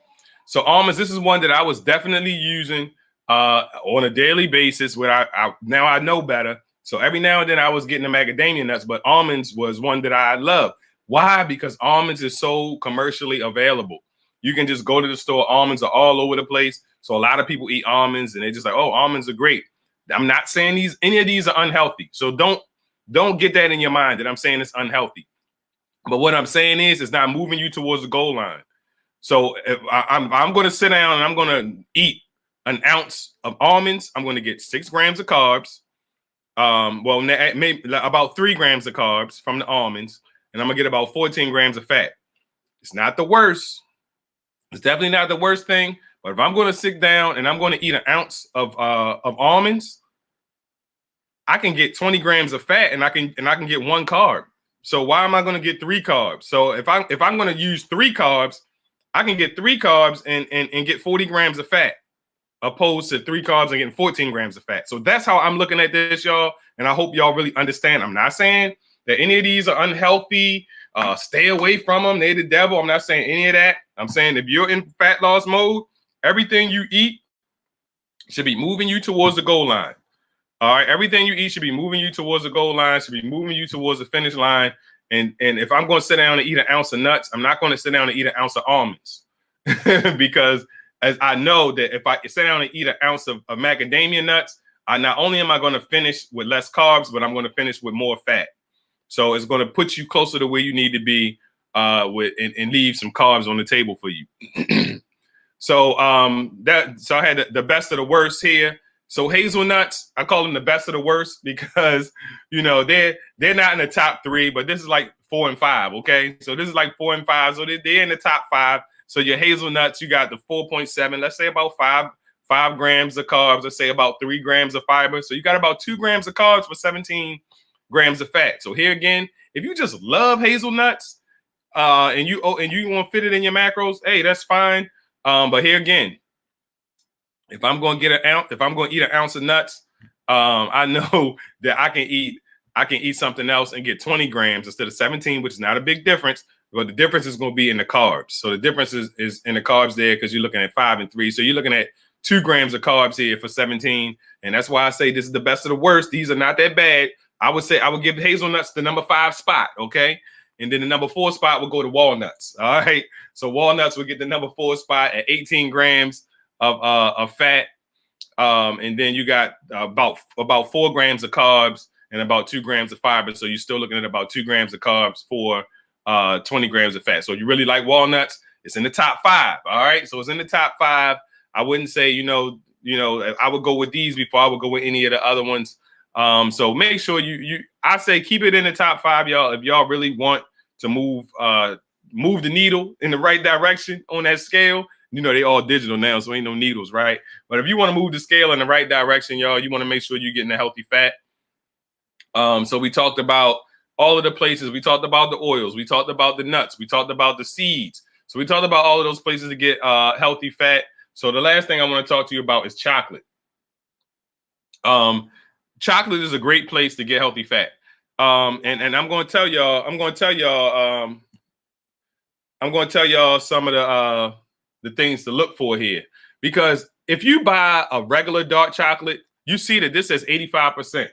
This is one that I was definitely using on a daily basis where I now I know better. So every now and then I was getting the macadamia nuts, but almonds was one that I love. Why? Because almonds is so commercially available. You can just go to the store. Almonds are all over the place. So a lot of people eat almonds and they're just like, oh, almonds are great. I'm not saying any of these are unhealthy. So don't get that in your mind that I'm saying it's unhealthy. But what I'm saying is it's not moving you towards the goal line. So if I'm going to sit down and I'm going to eat an ounce of almonds, I'm going to get 6 grams of carbs. Maybe about 3 grams of carbs from the almonds, and I'm going to get about 14 grams of fat. It's not the worst. It's definitely not the worst thing. But if I'm going to sit down and I'm going to eat an ounce of almonds, I can get 20 grams of fat and I can get 1 carb. So why am I going to get 3 carbs? So if I'm going to use 3 carbs, I can get 3 carbs and get 40 grams of fat, opposed to 3 carbs and getting 14 grams of fat. So that's how I'm looking at this, y'all. And I hope y'all really understand. I'm not saying that any of these are unhealthy. Stay away from them. They're the devil. I'm not saying any of that. I'm saying if you're in fat loss mode, everything you eat should be moving you towards the goal line. All right. Everything you eat should be moving you towards the goal line, should be moving you towards the finish line. And if I'm going to sit down and eat an ounce of nuts, I'm not going to sit down and eat an ounce of almonds because as I know that if I sit down and eat an ounce of macadamia nuts, not only am I going to finish with less carbs, but I'm going to finish with more fat. So it's going to put you closer to where you need to be and leave some carbs on the table for you. So I had the best of the worst here. So hazelnuts, I call them the best of the worst because, they're not in the top 3, but this is like 4 and 5, okay? So this is like 4 and 5. So they're in the top 5. So your hazelnuts, you got the 4.7, let's say about 5 grams of carbs, let's say about 3 grams of fiber. So you got about 2 grams of carbs for 17 grams of fat. So here again, if you just love hazelnuts and you want to fit it in your macros, hey, that's fine. But here again, if I'm going to eat an ounce of nuts, I know that I can eat something else and get 20 grams instead of 17, which is not a big difference. But the difference is going to be in the carbs. So the difference is in the carbs there because you're looking at 5 and 3. So you're looking at 2 grams of carbs here for 17. And that's why I say this is the best of the worst. These are not that bad. I would say I would give hazelnuts the number 5 spot, okay? And then the number 4 spot will go to walnuts, all right? So walnuts will get the number 4 spot at 18 grams of fat. And then you got about 4 grams of carbs and about 2 grams of fiber. So you're still looking at about 2 grams of carbs for 20 grams of fat. So you really like walnuts, it's in the top 5. All right. So it's in the top 5. I wouldn't say, I would go with these before I would go with any of the other ones. So make sure I say keep it in the top 5, y'all. If y'all really want to move the needle in the right direction on that scale, they all digital now, so ain't no needles, right? But if you want to move the scale in the right direction, y'all, you want to make sure you're getting a healthy fat. So we talked about all of the places. We talked about the oils. We talked about the nuts. We talked about the seeds. So we talked about all of those places to get healthy fat. So the last thing I want to talk to you about is chocolate. Chocolate is a great place to get healthy fat. And I'm going to tell y'all. I'm going to tell y'all some of the things to look for here, because if you buy a regular dark chocolate, you see that this says 85%.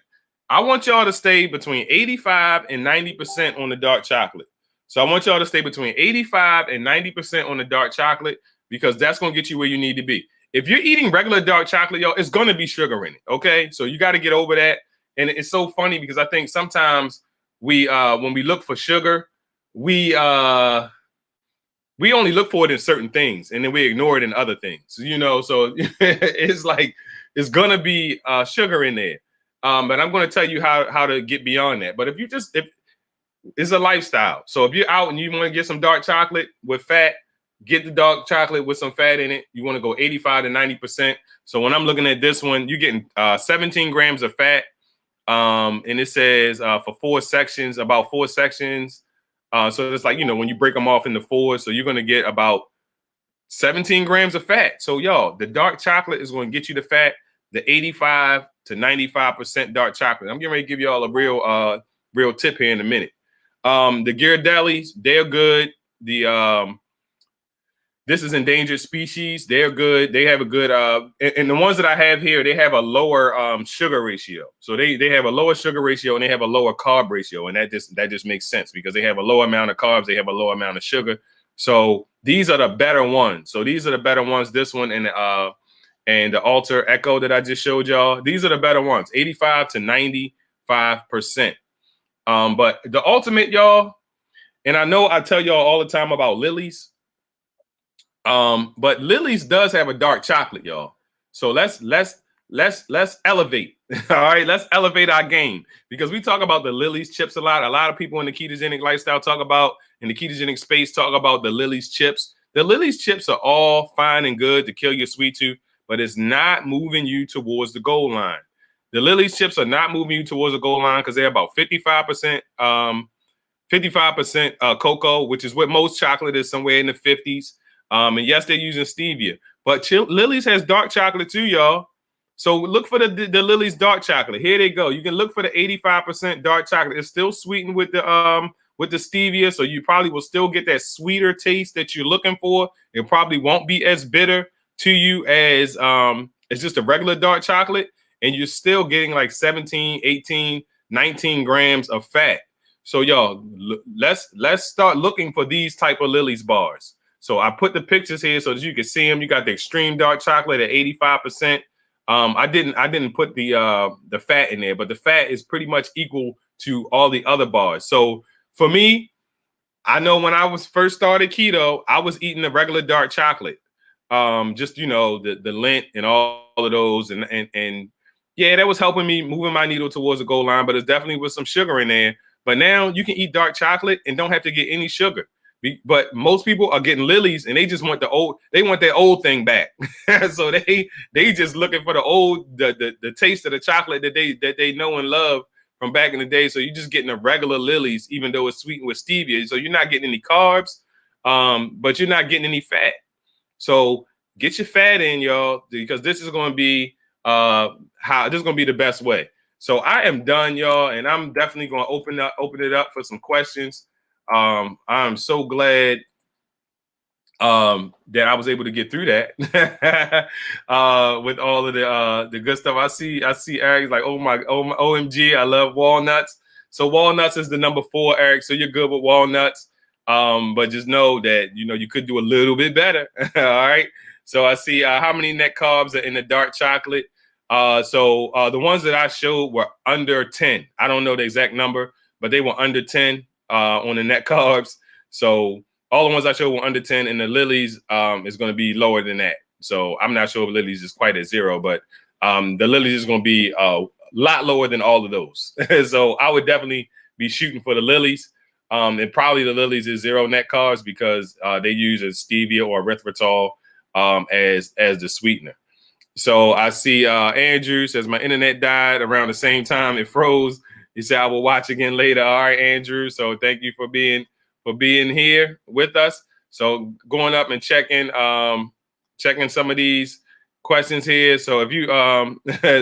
I want y'all to stay between 85 and 90% on the dark chocolate. So I want y'all to stay between 85 and 90% on the dark chocolate, because that's going to get you where you need to be. If you're eating regular dark chocolate, y'all, it's going to be sugar in it. Okay. So you got to get over that. And it's so funny because I think sometimes when we look for sugar, we only look for it in certain things and then we ignore it in other things, so it's like, it's going to be sugar in there. But I'm going to tell you how to get beyond that. But if it's a lifestyle. So if you're out and you want to get some dark chocolate with fat, get the dark chocolate with some fat in it. You want to go 85 to 90%. So when I'm looking at this one, you're getting 17 grams of fat. And it says for 4 sections, about 4 sections. So it's like, when you break them off into 4, so you're going to get about 17 grams of fat. So y'all, the dark chocolate is going to get you the fat, the 85 to 95% dark chocolate. I'm getting ready to give y'all a real tip here in a minute. The Ghirardellis, they're good. This is endangered species. They're good. They have a good, and the ones that I have here, they have a lower sugar ratio. So they have a lower sugar ratio and they have a lower carb ratio. And that just makes sense because they have a low amount of carbs. They have a low amount of sugar. So these are the better ones. So these are the better ones. This one and the Alter Echo that I just showed y'all. These are the better ones, 85 to 95%. But the ultimate, y'all, and I know I tell y'all all the time about Lily's. But Lily's does have a dark chocolate, y'all. So let's elevate. All right, let's elevate our game because we talk about the Lily's chips a lot. A lot of people in the ketogenic lifestyle talk about, in the ketogenic space, talk about the Lily's chips. The Lily's chips are all fine and good to kill your sweet tooth, but it's not moving you towards the goal line. The Lily's chips are not moving you towards the goal line because they're about 55%, 55% cocoa, which is what most chocolate is, somewhere in the 50s. And yes, they're using stevia, but Lily's has dark chocolate too, y'all. So look for the Lily's dark chocolate. Here they go. You can look for the 85% dark chocolate. It's still sweetened with the stevia, so you probably will still get that sweeter taste that you're looking for. It probably won't be as bitter to you as it's just a regular dark chocolate, and you're still getting like 17, 18, 19 grams of fat. So y'all, let's start looking for these type of Lily's bars. So I put the pictures here so that you can see them. You got the extreme dark chocolate at 85%. I didn't put the fat in there, but the fat is pretty much equal to all the other bars. So for me, I know when I was first started keto, I was eating the regular dark chocolate. Just the Lindt and all of those, and yeah, that was helping me moving my needle towards the goal line, but it's definitely with some sugar in there. But now you can eat dark chocolate and don't have to get any sugar. But most people are getting Lily's and they just want their old thing back. So they just looking for the taste of the chocolate that they know and love from back in the day. So you're just getting a regular Lily's, even though it's sweetened with stevia. So you're not getting any carbs, but you're not getting any fat. So get your fat in, y'all, because this is going to be the best way. So I am done, y'all, and I'm definitely going to open it up for some questions. I'm so glad that I was able to get through that with all of the good stuff. I see Eric's like, oh my OMG, I love walnuts. So walnuts is the number 4, Eric. So you're good with walnuts. But just know that you could do a little bit better. All right. So I see how many net carbs are in the dark chocolate. So the ones that I showed were under 10. I don't know the exact number, but they were under 10 on the net carbs. So all the ones I showed were under 10, and the Lily's is going to be lower than that. So I'm not sure if Lily's is quite at 0, but the Lily's is going to be a lot lower than all of those. So I would definitely be shooting for the Lily's. And probably the Lily's is 0 net carbs because they use a stevia or erythritol as the sweetener. So I see Andrew says my internet died around the same time it froze. He said I will watch again later. All right, Andrew. So thank you for being here with us. So going up and checking some of these questions here. So if you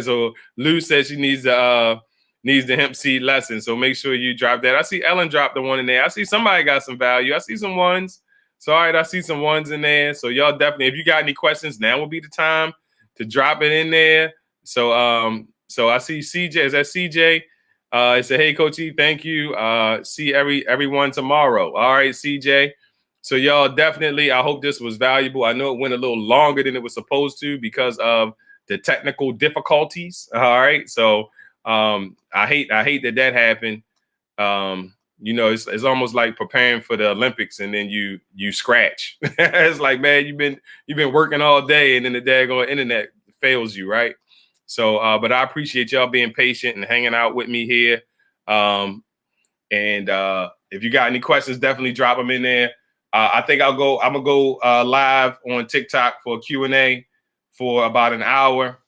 so Lou says she needs the hemp seed lesson. So make sure you drop that. I see Ellen dropped the one in there. I see somebody got some value. I see some ones. So all right, I see some ones in there. So y'all definitely, if you got any questions, now will be the time to drop it in there. So so I see CJ. Is that CJ? I said, hey, Coach E, thank you. See everyone tomorrow. All right, CJ. So y'all definitely, I hope this was valuable. I know it went a little longer than it was supposed to because of the technical difficulties. All right. So I hate that happened. It's almost like preparing for the Olympics and then you scratch. It's like, man, you've been working all day and then the daggone internet fails you, right? So, but I appreciate y'all being patient and hanging out with me here. And if you got any questions, definitely drop them in there. I think I'm gonna go live on TikTok for a Q&A for about an hour.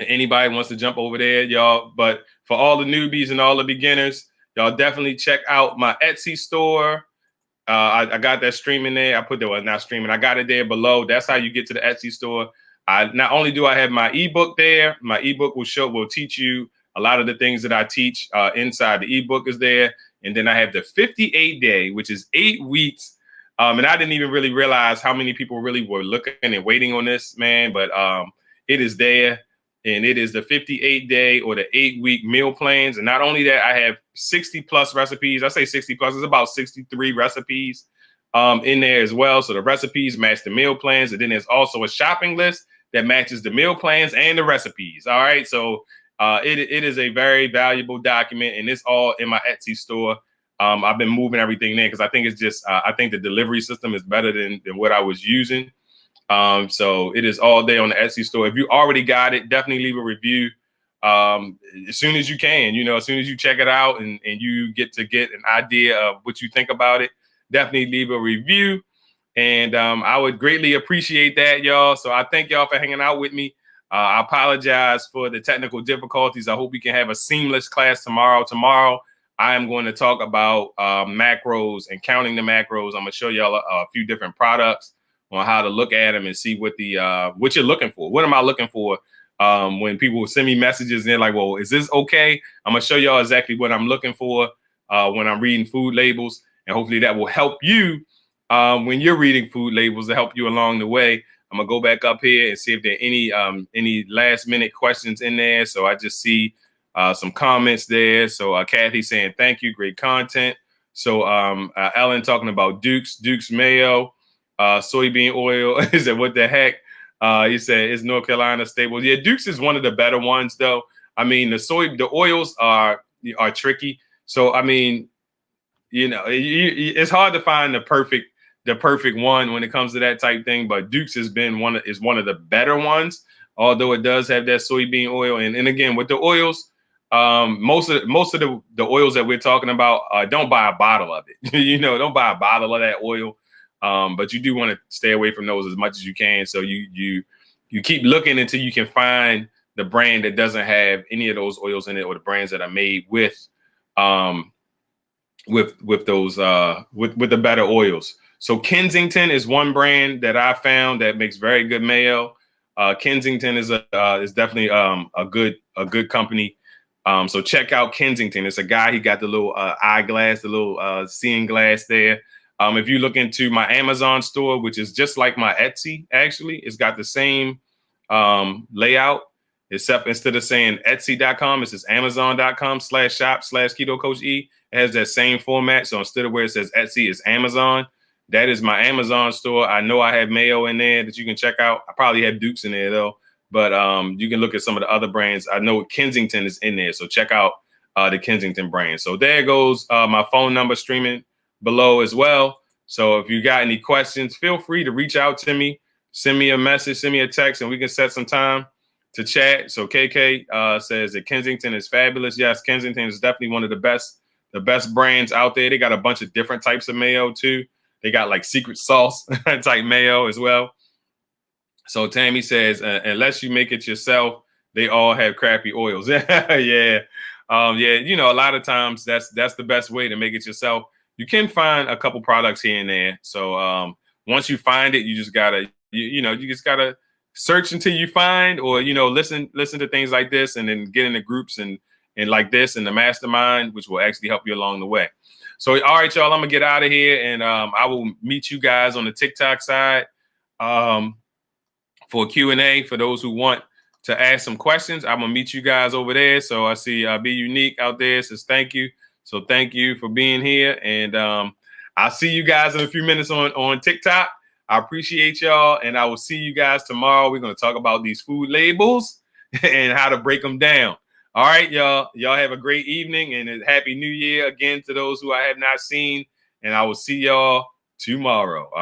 Anybody wants to jump over there, y'all. But for all the newbies and all the beginners, y'all definitely check out my Etsy store. I got that streaming there. I put that, well, not streaming. I got it there below. That's how you get to the Etsy store. Not only do I have my ebook there, my ebook will teach you a lot of the things that I teach inside. The ebook is there. And then I have the 58-day, which is 8 weeks. And I didn't even really realize how many people really were looking and waiting on this, man. But it is there. And it is the 58-day or the 8-week meal plans. And not only that, I have 60 plus recipes. I say 60 plus, it's about 63 recipes in there as well. So the recipes match the meal plans. And then there's also a shopping list that matches the meal plans and the recipes. All right. So it is a very valuable document, and it's all in my Etsy store. I've been moving everything there because I think it's just, I think the delivery system is better than what I was using. So it is all day on the Etsy store. If you already got it, definitely leave a review as soon as you can. As soon as you check it out and you get an idea of what you think about it, definitely leave a review. And I would greatly appreciate that, y'all. So I thank y'all for hanging out with me. I apologize for the technical difficulties. I hope we can have a seamless class tomorrow. Tomorrow, I am going to talk about macros and counting the macros. I'm going to show y'all a few different products on how to look at them and see what you're looking for. What am I looking for? When people send me messages and they're like, well, is this okay? I'm going to show y'all exactly what I'm looking for when I'm reading food labels. And hopefully that will help you when you're reading food labels, to help you along the way. I'm going to go back up here and see if there are any last minute questions in there. So I just see some comments there. So Kathy saying, thank you. Great content. So Ellen talking about Duke's Mayo. Soybean oil. He said, what the heck? He said, is North Carolina stable? Yeah, Duke's is one of the better ones, though. I mean, the oils are tricky. So, I mean, it's hard to find the perfect one when it comes to that type thing. But Duke's is one of the better ones, although it does have that soybean oil. And again, with the oils, most of the oils that we're talking about, don't buy a bottle of it. Don't buy a bottle of that oil. But you do want to stay away from those as much as you can. So you keep looking until you can find the brand that doesn't have any of those oils in it, or the brands that are made with those with the better oils. So Kensington is one brand that I found that makes very good mayo. Kensington is definitely a good company. So check out Kensington. It's a guy. He got the little eyeglass, the little seeing glass there. If you look into my Amazon store, which is just like my Etsy, actually, it's got the same layout, except instead of saying Etsy.com, it says Amazon.com/shop/KetoCoachE. It has that same format. So instead of where it says Etsy, it's Amazon. That is my Amazon store. I know I have mayo in there that you can check out. I probably have Duke's in there, though. But you can look at some of the other brands. I know Kensington is in there. So check out the Kensington brand. So there goes my phone number streaming below as well. So if you got any questions, feel free to reach out to me. Send me a message, send me a text, and we can set some time to chat. So KK says that Kensington is fabulous. Yes, Kensington is definitely one of the best brands out there. They got a bunch of different types of mayo too. They got like secret sauce type mayo as well. So Tammy says, unless you make it yourself, they all have crappy oils. Yeah. A lot of times that's the best way to make it yourself. You can find a couple products here and there. So once you find it, you just gotta search until you find, or listen to things like this, and then get into groups and like this in the mastermind, which will actually help you along the way. So all right, y'all, I'm gonna get out of here, and I will meet you guys on the TikTok side for a Q&A for those who want to ask some questions. I'm gonna meet you guys over there. So I see Be Unique out there says thank you. So thank you for being here, and I'll see you guys in a few minutes on TikTok. I appreciate y'all, and I will see you guys tomorrow. We're going to talk about these food labels and how to break them down. All right, y'all. Y'all have a great evening, and a happy New Year again to those who I have not seen, and I will see y'all tomorrow.